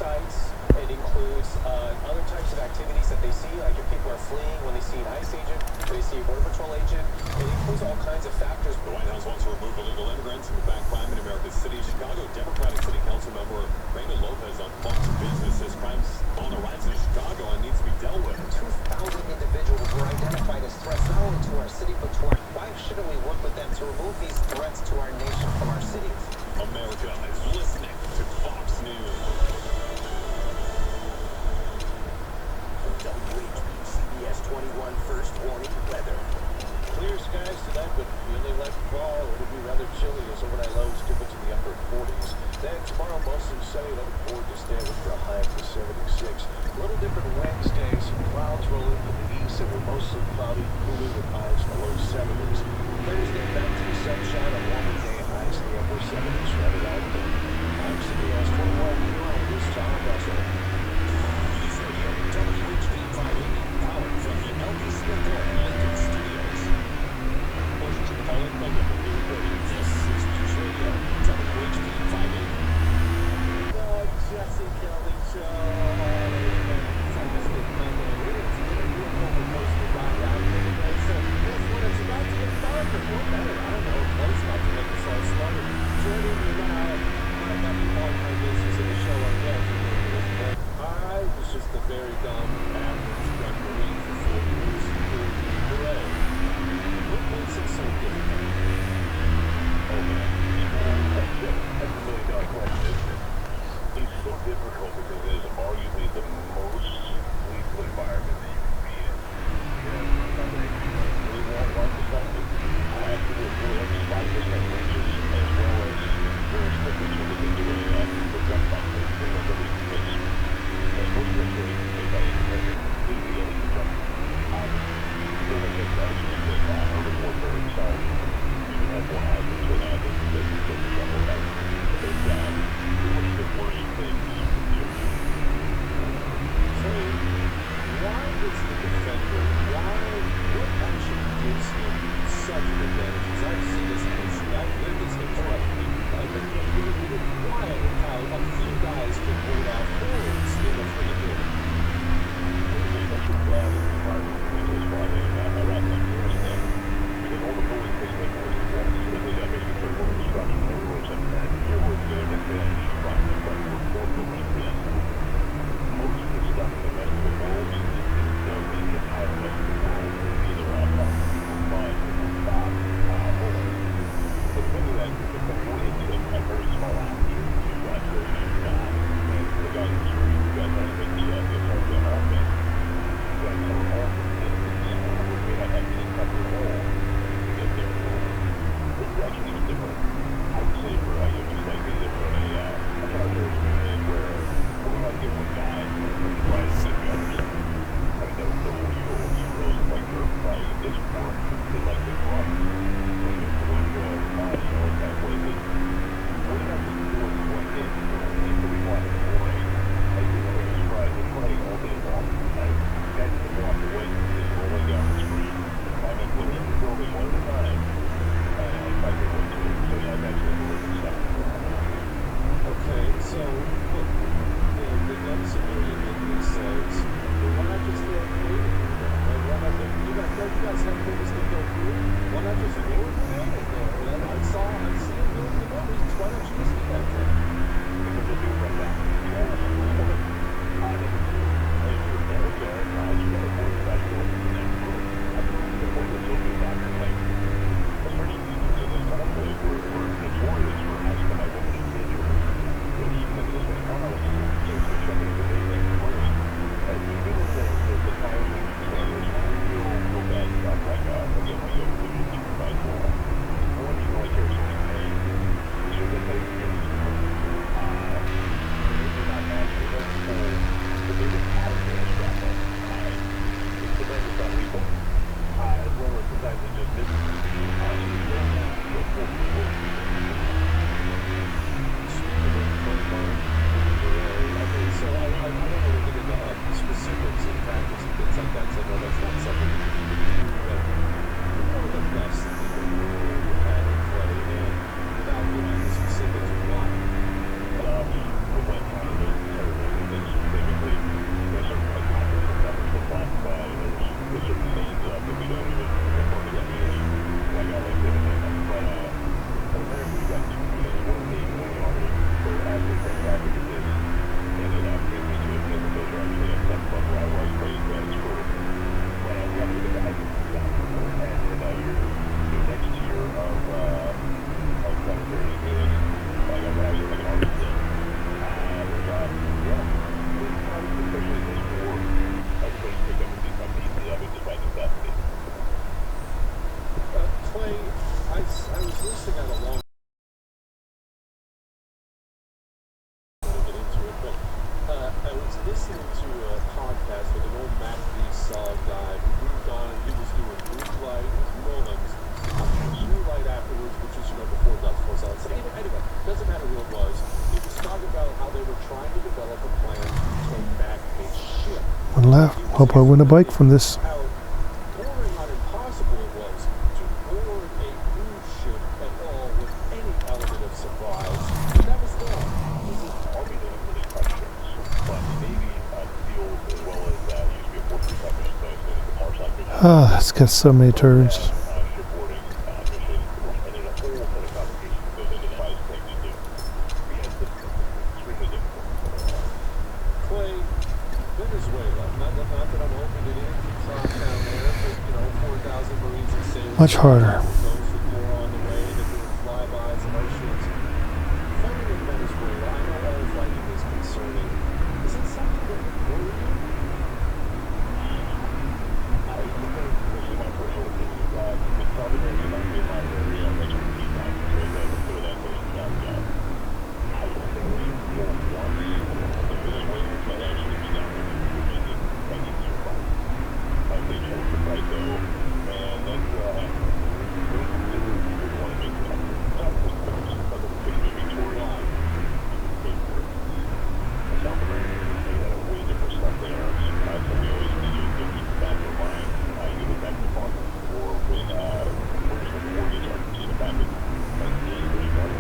sites. It includes other types of activities that they see, like if people are fleeing when they see an ICE agent, they see a Border Patrol agent. It includes all kinds of factors. The White House wants to remove illegal immigrants from the back crime in America's city. Chicago Democratic City Council member Raymond Lopez on Fox Business says crime's on the rise in Chicago and needs to be dealt with. 2,000 individuals were identified as threats not only to our city but to our... Why shouldn't we work with them to remove these threats to our nation from our cities? America is listening to Fox News. CBS 21 first warning weather. Clear skies tonight, but feeling like fall. It'll be rather chilly as overnight lows dip into the upper 40s. Then tomorrow, mostly sunny, looking forward to stay with for a high up to 76. A little different Wednesday, some clouds rolling from the east that were mostly cloudy, cooling with highs in the low 70s. Thursday, back to the sunshine, a warmer day, highs in the upper 70s. Right around there. I'm CBS 21 meteorologist Tom Russell. News Radio, WHP 580, powered from the LBC Aurora Lincoln Studios. Portions of the following program will be recorded. This is News Radio, WHP 580. Jesse Kelly Show. Fantastic Monday. It's been a real roller coaster ride out here today. So guess what? It's about to get darker. Or better, I don't know. It's about to make us all smarter. Joining me listening to a podcast with an old Mac Saw guy who moved on. He was doing Blue Light with Mullins. Blue Light afterwards, which is, before Dutch Force Out. Anyway, doesn't matter who it was. He was talking about how they were trying to develop a plan to take back a ship. One left. Hope I win a bike from this. How bordering on impossible it was to board a cruise ship at all with any element of surprise. But that was gone. Army didn't really touch ships, but the Navy deals as well as used to be a fortress type mission, so it's the Marside mission. Ah, it's got so many turns. Shipboarding mission, and then a whole set of complications that goes into the fight thing to do. Yes, it's extremely difficult. Clay, Venezuela. Not that I'm hoping it keeps on down there, but 4,000 Marines and sailors. Much harder. Those with more on the way that doing flybys and other ships. Fighting in Venezuela, I know all fighting is concerning. Is it something that would worry you? I think this is my personal opinion. It's probably going to be my area next week. So that way, I don't think we will want the Venezuelans might actually be down there. I think they're fine. They chose the fight though, and that's we want to make that. South America, they had a way different stuff there. So we always need to keep the back of our mind. You look back to Park or when British when the war gets Argentina back in 1981.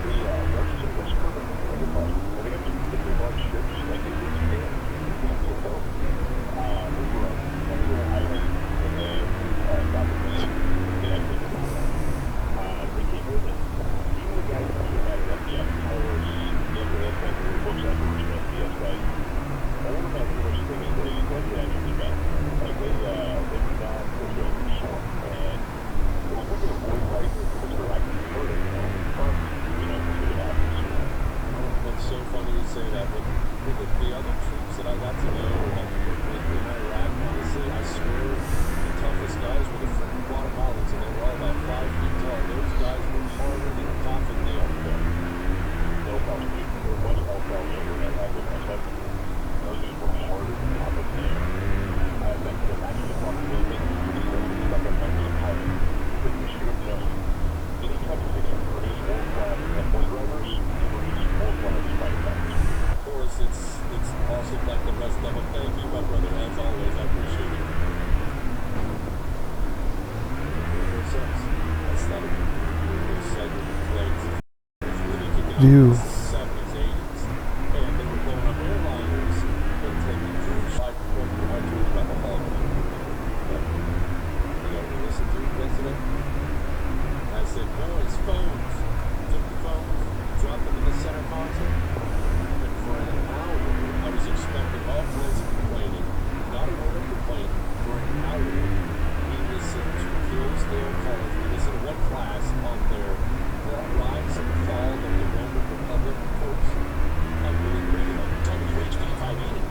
The Russians and West Coast were the fight. And they got some pretty large ships like they did Japan. So, we were on a little island in the South Atlantic. They came with it. Even the guys who had it at the towers, the books afterwards about the guys. All of that first thing is they actually got. Like they did not push over short. And it was looking at boys like because they're actually hurting, because it happens. It's so funny you say that, but the other troops that I got to know in Iraq, honestly, I swear, the toughest guys were the freaking Guatemalans, and they were all about 5 feet tall. Those guys were harder than a coffin nail. No problem. There was a health problem over that happened. I said, those guys were harder than coffin nail. I think they're actually talking about things stuff like that was a pilot. But you should have known. Anytime you think of produce world-class airplane drivers, produce world-class fighter pilots. Of course, it's awesome like the rest of them. Thank you, my brother, as always. I appreciate it. That's not a good segment of plays. It's really kicking off View. the 70s, 80s. And they were blowing up airliners and taking cruise ships. I told you about the Hall. You know what we listened to yesterday? I said, boys, phones. Took the phones, dropped them in the center console. And for an hour, I was expecting all kinds of complaining. Not a word of complaint. For an hour, we listened to Hillsdale College. We listened to one class on their rise and fall of the Roman Republic course. Unbelievable radio. WH8580.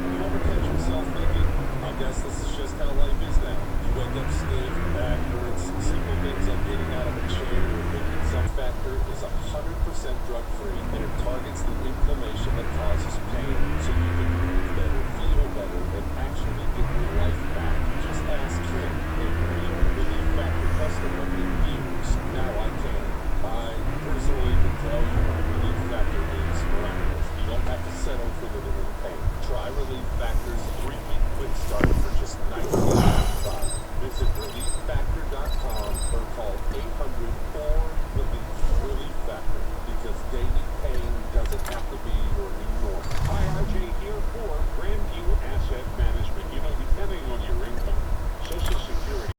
You ever catch yourself thinking, I guess this is just how life is now. You wake up stiff, back hurts, simple things like getting out of a chair or thinking some factor is 100% drug-free, and it targets the inflammation that causes pain so you can move better, feel better, and actually get your life back. Just ask him, a real Relief Factor customer in years. Now I can. I personally can tell you Relief Factor is miraculous. You don't have to settle for living in pain. Try Relief Factor's 3-week quick start for just $19.95. Visit ReliefFactor.com or call 800-4-RELIEF Factor, because daily pain doesn't have to be your new norm. Hi, RJ here for Grandview Asset Management. Depending on your income, Social Security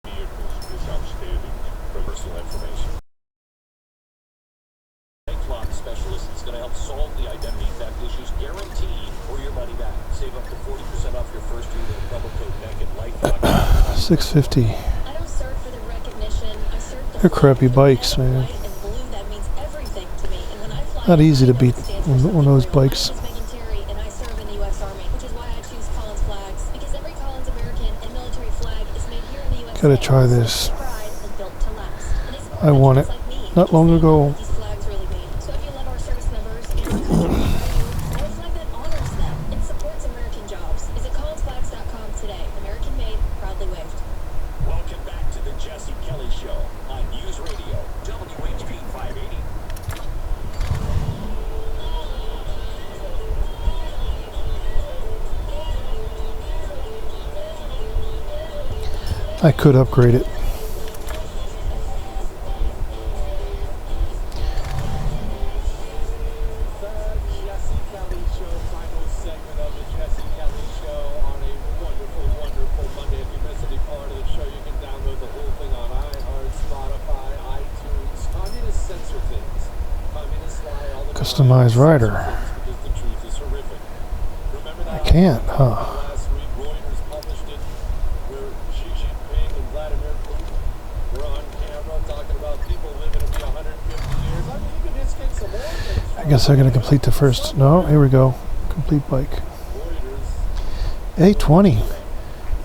vehicles is outstanding for personal information. Clock specialist is going to help solve the identity theft issues, guaranteed or your money back. Save up to 40% off your first year with a promo code back at LifeLock. 650. I don't serve for the recognition. I serve the They're crappy bikes, man. white and blue. That means everything to me. And when I fly, Not easy to I know beat it stands for one of something those real. My bikes. name is Megan Terry, and I serve in the U.S. Army, which is why I choose Collins flags, because every Collins American and military flag is made here in the U.S. Gotta try this. Pride and built to last. And they support I want it. veterans like me. Not long ago. What these flags really mean. So if you love our service members and the country, wear a flag that honors them and supports American jobs. Visit collinsflags.com today. American made, proudly waved. Welcome back to the Jesse Kelly Show on News Radio, WHP 580. I could upgrade it. The Jesse Kelly Show, final segment of the Jesse Kelly Show on a wonderful, wonderful Monday. If you miss any part of the show, you can download the whole thing on iHeart, Spotify, iTunes. Communists censor things. Communists lie all the time. Customize rider. Because the truth is horrific. Remember that? I can't, huh? Last week, Reuters published it, where Xi Jinping and Vladimir Putin were on camera talking about people living to be 150 years. I mean, you can just get some more things. I guess I gotta complete the first. No, here we go. Complete bike. Reuters, 820.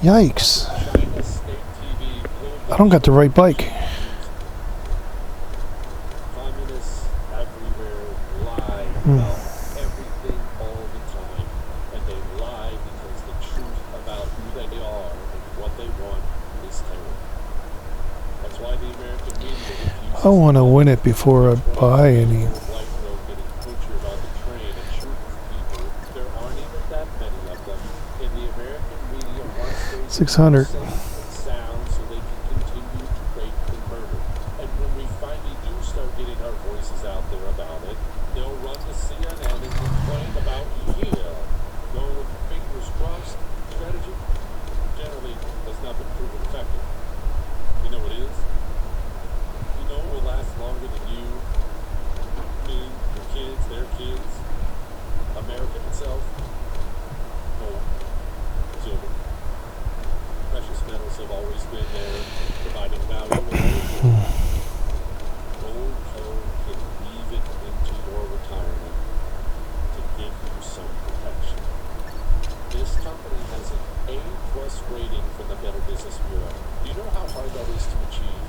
Yikes. China State TV, I don't got the right bike. communists everywhere lie about everything all the time. And they lie because the truth about who they are and what they want is terrible. That's why the American media refuses I want to win it before I buy any. white girl getting butchered on the train and shooting people. There aren't even that many of them. In the American media, once they 600. safe and sound so they can continue to rape and murder. And when we finally do start getting our voices out there about it, they'll run to CNN and complain about, no fingers crossed strategy. Generally has not been proven effective. You know what it is? You know it will last longer than you, me, your kids, their kids, America itself. Gold, silver. Precious metals have always been there, providing value. Gold can weave it into your retirement to give you some protection. This company has an A+ rating from the Better Business Bureau. Do you know how hard that is to achieve?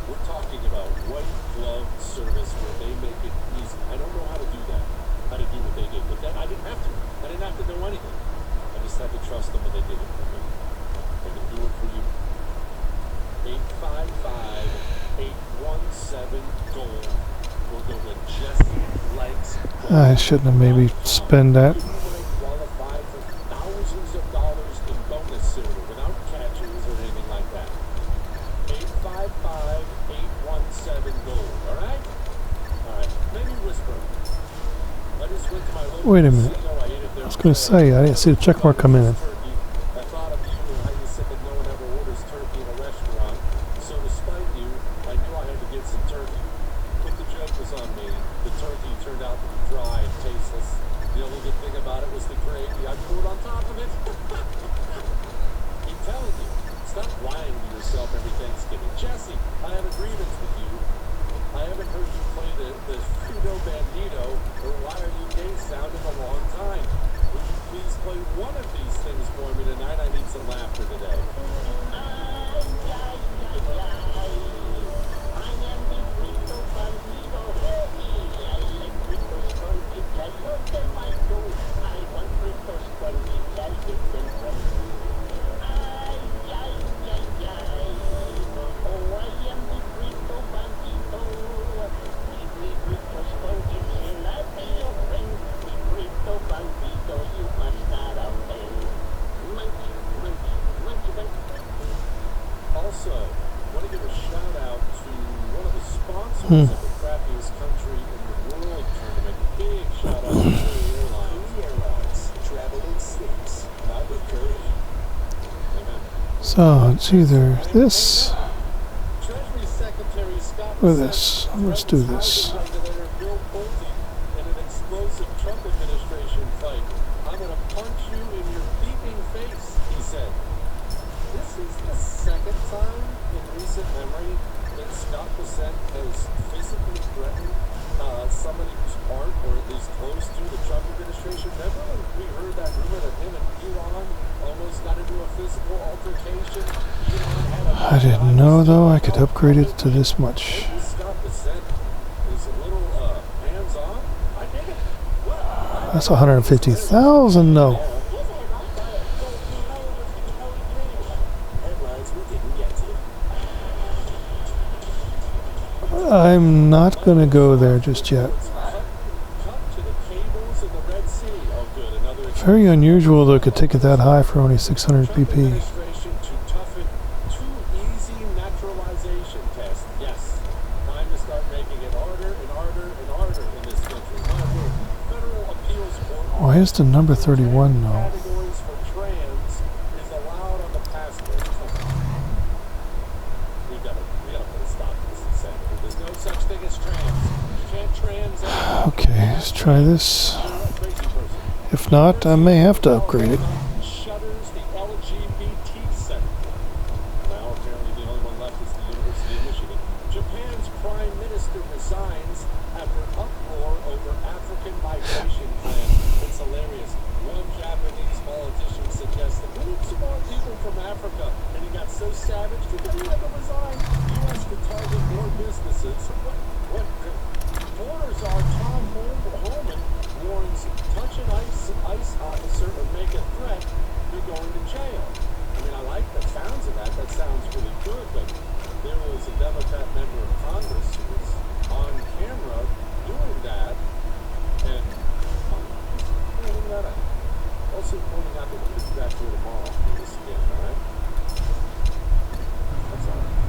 We're talking about white glove service where they make it easy. I don't know how to do that, how to do what they did, but then I didn't have to. I didn't have to know anything. I just had to trust them and they did it for me. They can do it for you. 855-817-GOLD or go to Jesse Likes Gold. I shouldn't have maybe spend that. Qualify for thousands of dollars in bonus silver without catches or anything like that. 855-817-GOLD. All right? All right. Maybe whisper. I just went to my local Wait a minute. casino. I ate it there. I was going to say, I didn't see the check mark come in. I thought of you and how you said that no one ever orders turkey in a restaurant. So to spite you, I knew I had to get some turkey. But the joke was on me. The turkey turned out to be dry and tasteless. The only good thing about it was the gravy I poured on top of it. Keep telling you. Stop lying to yourself every Thanksgiving. Jesse, I have a grievance with you. I haven't heard you play the Pseudo Bandito or Why Are You Gay sound in a long time. Would you please play one of these things for me tonight? I need some laughter today. Also, want to give a shout out to one of the sponsors of the crappiest country in the world tournament. Big shout out to Blue Airlines. Travel in six, not with courage. Amen. So it's either this Treasury Secretary Scott or this. Let's do this. Regulator Bill Pulte in an explosive Trump administration fight. I'm going to punch you in your beeping face, he said. This is the second time in recent memory that Scott Dissent has physically threatened somebody who's part or at least close to the Trump administration. Remember when we heard that rumor that him and Elon almost almost got into a physical altercation. Elon had a I didn't know though I could upgrade it to this much. This stuff is a little hands-on. I dig it. Well, That's 150,000 no. Headlines we didn't get to. I'm not gonna go there just yet. cut to the cables in the Red Sea. Oh, good. Another Very unusual though, could take it that high for only 600 Trump pp. administration to toughen too easy naturalization test. Yes. Time to start making it harder and harder and harder in this country. My word. Federal appeals court. Why is the number 31 no? Categories for trans is allowed on the passport. We gotta put a stop to this insanity. There's no such thing as trans. You can't trans anyone. Okay, let's try this. You're a crazy person. If not, I may have to upgrade it. Shutters the LGBT center. Now apparently the only one left is the University of Michigan. Japan's prime minister resigns after uproar over African migration plan. It's hilarious. One Japanese politician suggested we need some more people from Africa, and he got so savage because he had to resign. U.S. to target more businesses. What foreigners are? Tom Holman warns touch an ICE officer or make a threat, you're going to jail. I mean, I like the sounds of that. That sounds really good, but there was a Democrat member of Congress who was on camera doing that, and look at that. Also pointing out that we're going to be back here tomorrow to do this again, all right? That's all.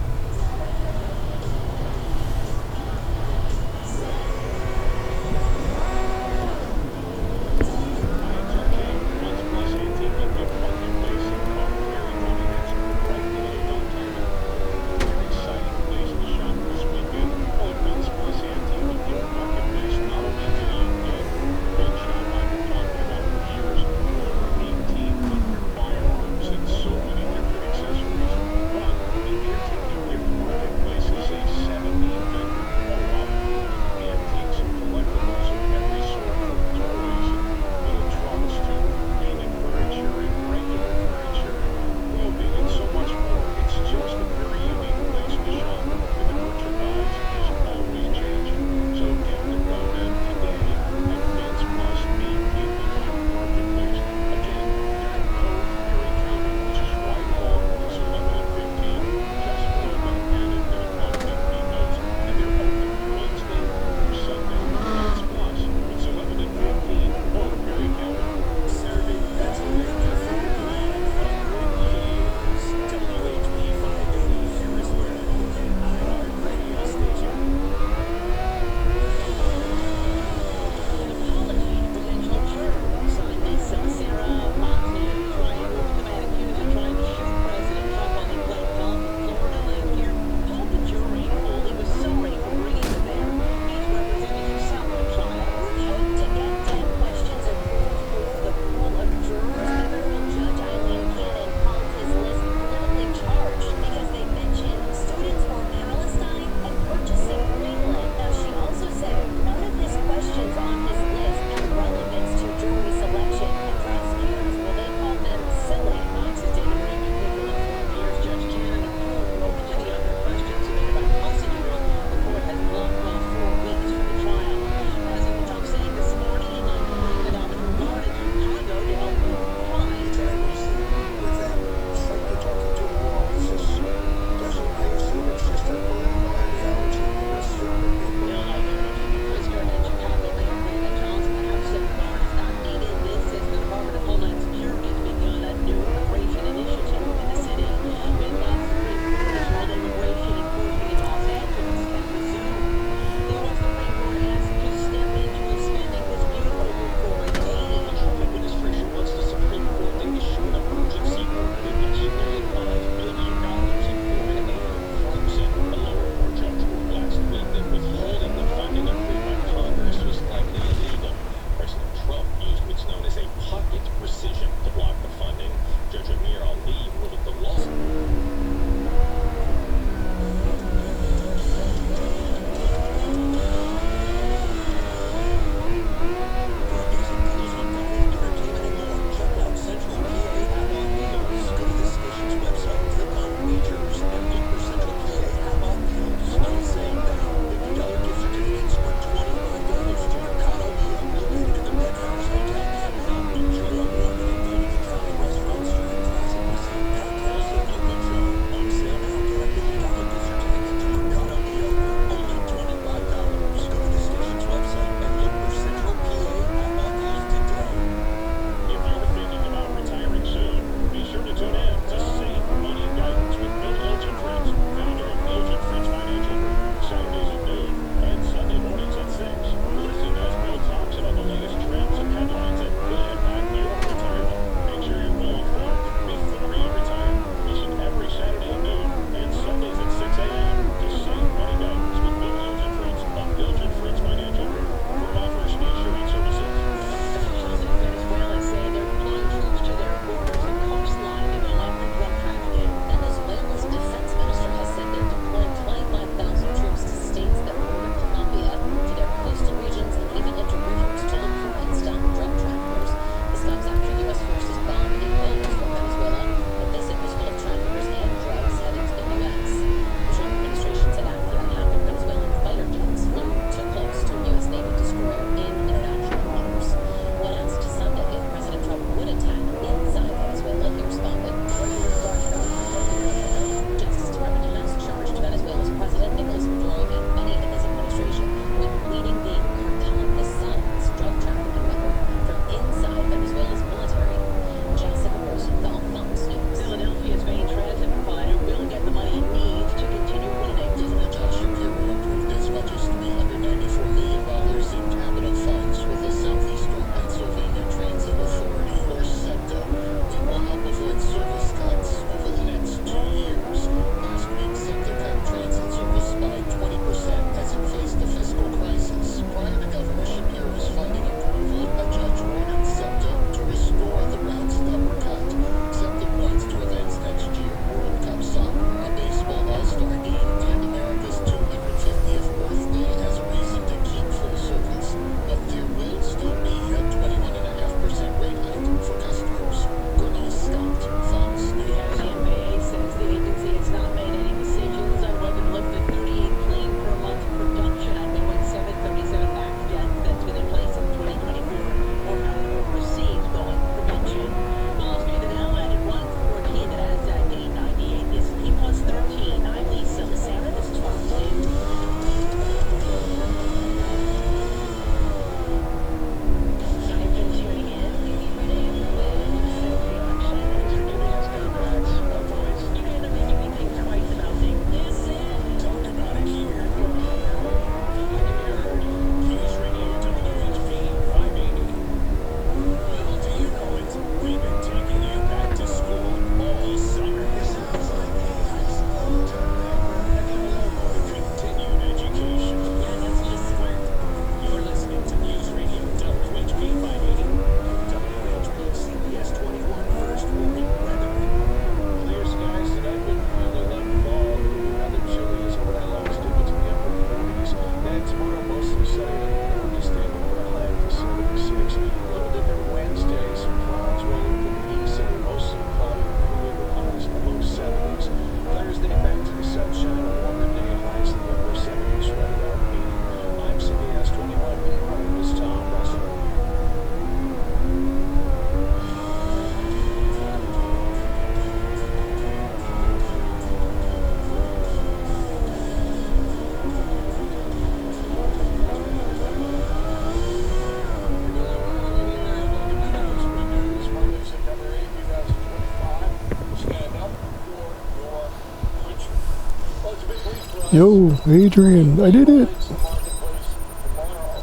Yo, Adrian, I did it. The marketplace tomorrow.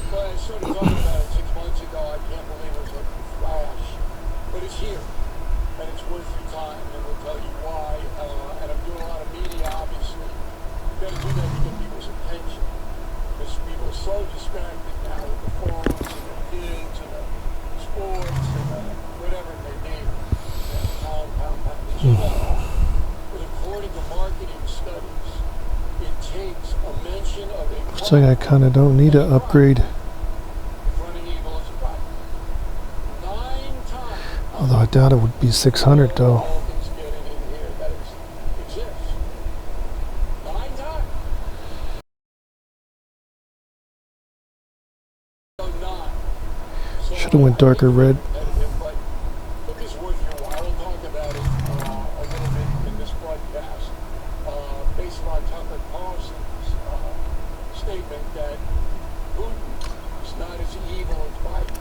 But I started talking about it 6 months ago. I can't believe it was like a flash. But it's here. And it's worth your time. And we'll tell you why. And I'm doing a lot of media, obviously. You've got to do that to get people's attention. Because people are so distracted now with the phones and the kids and the sports and the whatever it may be. Pound. But according to marketing studies, it takes a mention of a Looks like I kind of don't need to upgrade. running eagle is right. 9 times. Although I doubt it would be 600 though. Americans get it in here that exists. 9 times. So 9. Should have went darker red. But look, it's worth your while. We'll talk about it a little bit in this broadcast, based on Tucker Carlson's statement that Putin is not as evil as Biden.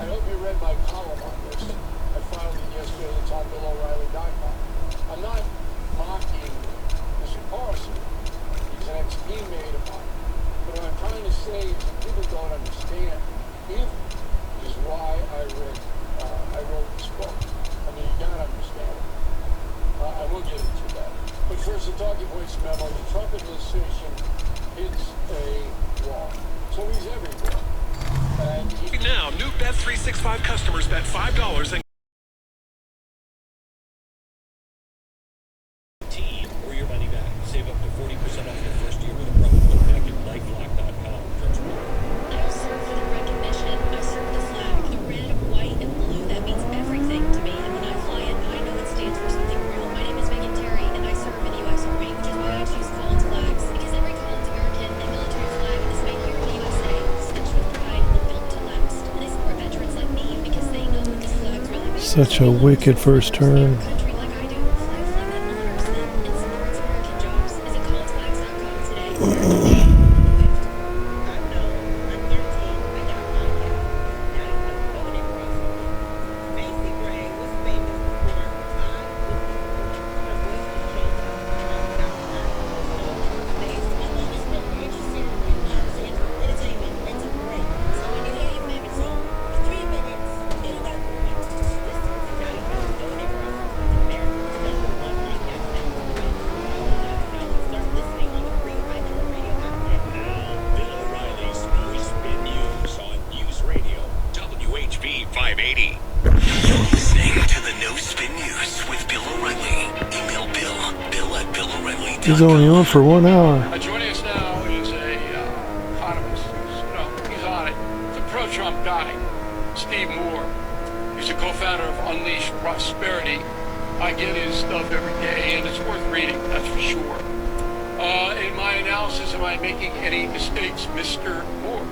I hope you read my column on this. I filed it yesterday. It's on BillO'Reilly.com. I'm not mocking Mr. Carlson. He's an ex-teammate of mine. But what I'm trying to say is that people don't understand evil is why I wrote this book. I mean, you gotta understand it. I will get into that. But first, the talking points memo. The Trump administration hits a wall. So he's everywhere. And Now, new Bet365 customers bet $5 and Team or your money back. Save up to 40% off your first year with a promo code back at lifelock.com. I don't serve for the recognition. I serve the flag. The red, white, and blue. That means everything to me. And when I fly it, I know it stands for something real. My name is Megan Terry, and I serve in the U.S. Army, which is why I choose Collins flags. Because every Collins American and military flag is made here in the USA, stitched with pride and built to last. And they support veterans like me because they know what these flags really mean. Such a wicked first turn. Country like I do. Fly a flag that honors them and supports American jobs. Visit collinsflags.com today. Bill O'Reilly's New Spin News on News Radio WHB 580. You're listening to the No Spin News with Bill O'Reilly. Email Bill@BillO'Reilly.com. He's only on for 1 hour. joining us now is a economist. He's on it. It's a pro-Trump guy, Steve Moore. He's a co-founder of Unleash Prosperity. I get his stuff every day, and it's worth reading, that's for sure. In my analysis, am I making any mistakes, Mr. Moore?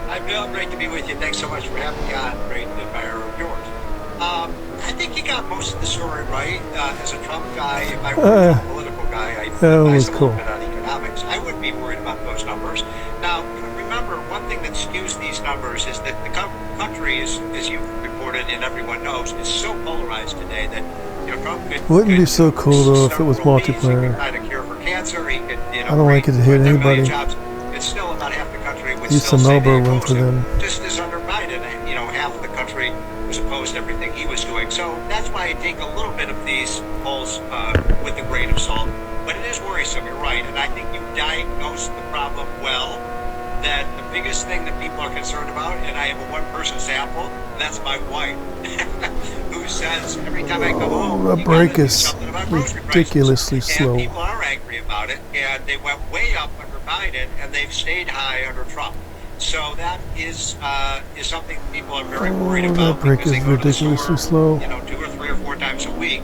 Hi, Bill. Great to be with you. Thanks so much for having me on. Great admirer of yours. I think you got most of the story right. As a Trump guy, if I were a political guy, I that was advise a cool. little bit on economics. I wouldn't be worried about those numbers. Now, remember, one thing that skews these numbers is that the country is, as you reported and everyone knows, is so polarized today that Trump could. Wouldn't be could so cool though if it was several things. He multiplayer. could find a cure for cancer. He could, I don't like it to hit create 10 million anybody. jobs. It's still about half the country would Use still some say elbow they room oppose for him. them. Just as under Biden, half of the country was opposed to everything he was doing. So that's why I take a little bit of these polls with a grain of salt. But it is worrisome, you're right, and I think you diagnosed the problem well. That the biggest thing that people are concerned about, and I have a one-person sample, and that's my wife, who says every time I go home, the you break gotta do is something about grocery ridiculously prices. slow. And people are angry about it, and they went way up under Biden, and they've stayed high under Trump. So that is something people are very worried about. That break because is they go to the ridiculously store, slow. 2 or 3 or 4 times a week.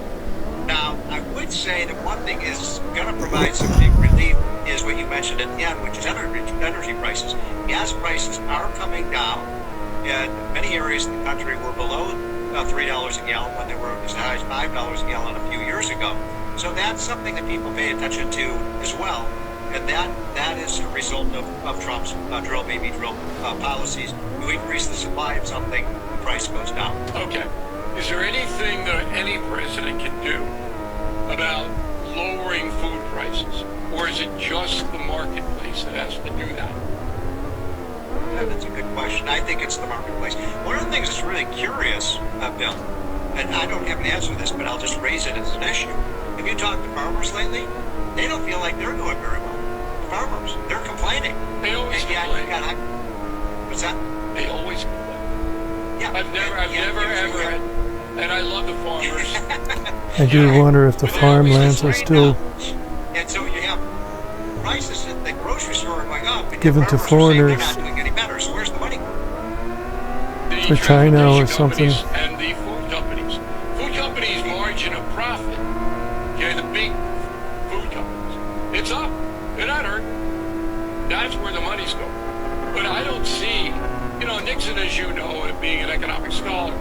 Now, I would say that one thing is going to provide some big relief is what you mentioned at the end, which is energy prices. Gas prices are coming down. In many areas in the country were below $3 a gallon when they were as high as $5 a gallon a few years ago. So that's something that people pay attention to as well. And that is a result of Trump's drill baby drill policies. You increase the supply of something, the price goes down. Okay. Is there anything that any president can do about lowering food prices? Or is it just the marketplace that has to do that? That's a good question. I think it's the marketplace. One of the things that's really curious, Bill, and I don't have an answer to this, but I'll just raise it as an issue. Have you talked to farmers lately? They don't feel like they're doing very well. Farmers, they're complaining. They always And yet, complain. what's that? They always complain. Yeah. I've never ever, and I love the farmers. I do wonder if the farmlands are still And so you have prices at the grocery store going up. And given to farmers are saying foreigners. they're not doing any better. So where's the money? The For China or something. transportation companies and the food companies. Food companies' margin of profit, okay, the big food companies, it's up. They're not hurt. That's where the money's going. But I don't see, Nixon, as you know, being an economic scholar,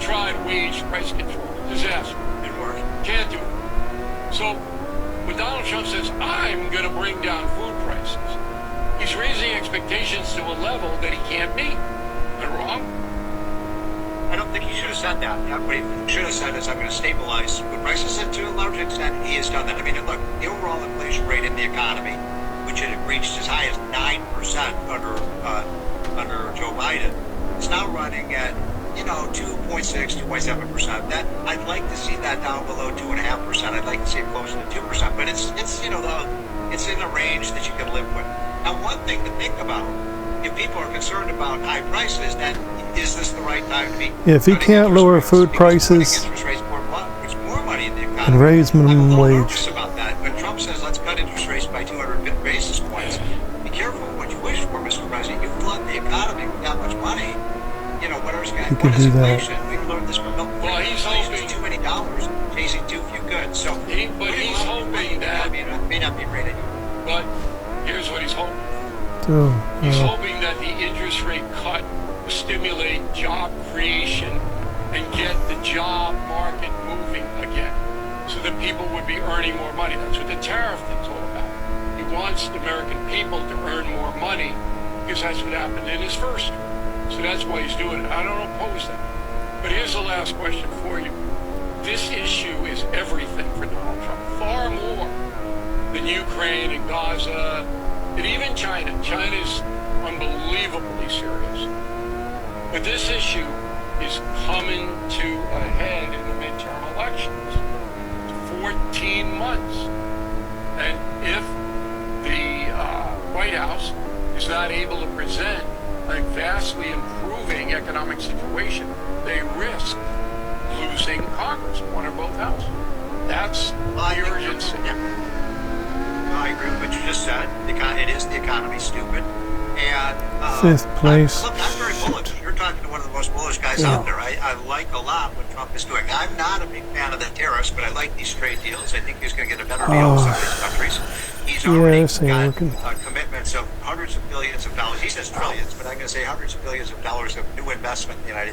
tried wage price control. Disaster. Didn't work. Can't do it. So when Donald Trump says, I'm going to bring down food prices, he's raising expectations to a level that he can't meet. Am I wrong? I don't think he should have said that. What he should have said is, I'm going to stabilize food prices. And to a large extent, he has done that. I mean, look, the overall inflation rate in the economy, which had reached as high as 9% under Joe Biden, is now running at 2.6, 2.7%. That I'd like to see that down below 2.5%. I'd like to see it closer to 2%. But it's it's in a range that you can live with. Now, one thing to think about, if people are concerned about high prices, then is this the right time to be? If he can't lower food prices more money in the economy. and raise minimum wage, About that. When Trump says let's cut interest rates by 250 basis points, be careful what you wish for, Mr. President. You flood the economy with that much money. He could do that. We learned this from Milton. Well, he's hoping too many dollars chasing too few goods. So, he's hoping that. May not be rated. But here's what he's hoping. He's hoping that the interest rate cut will stimulate job creation and get the job market moving again, so that people would be earning more money. That's what the tariff thing's all about. He wants the American people to earn more money because that's what happened in his first term. So that's why he's doing it. I don't oppose that. But here's the last question for you. This issue is everything for Donald Trump. Far more than Ukraine and Gaza and even China. China's unbelievably serious. But this issue is coming to a head in the midterm elections. 14 months. And if the White House is not able to present a vastly improving economic situation, they risk losing Congress, one or both houses. That's the urgency. I agree with what you just said. It is the economy, stupid. And fifth place. Look, I'm very bullish. You're talking to one of the most bullish guys out there. I like a lot what Trump is doing. I'm not a big fan of the tariffs, but I like these trade deals. I think he's going to get a better deal in some of these countries. He's already got commitments of hundreds of billions of dollars. He says trillions, but I'm going to say hundreds of billions of dollars of new investment in the United States.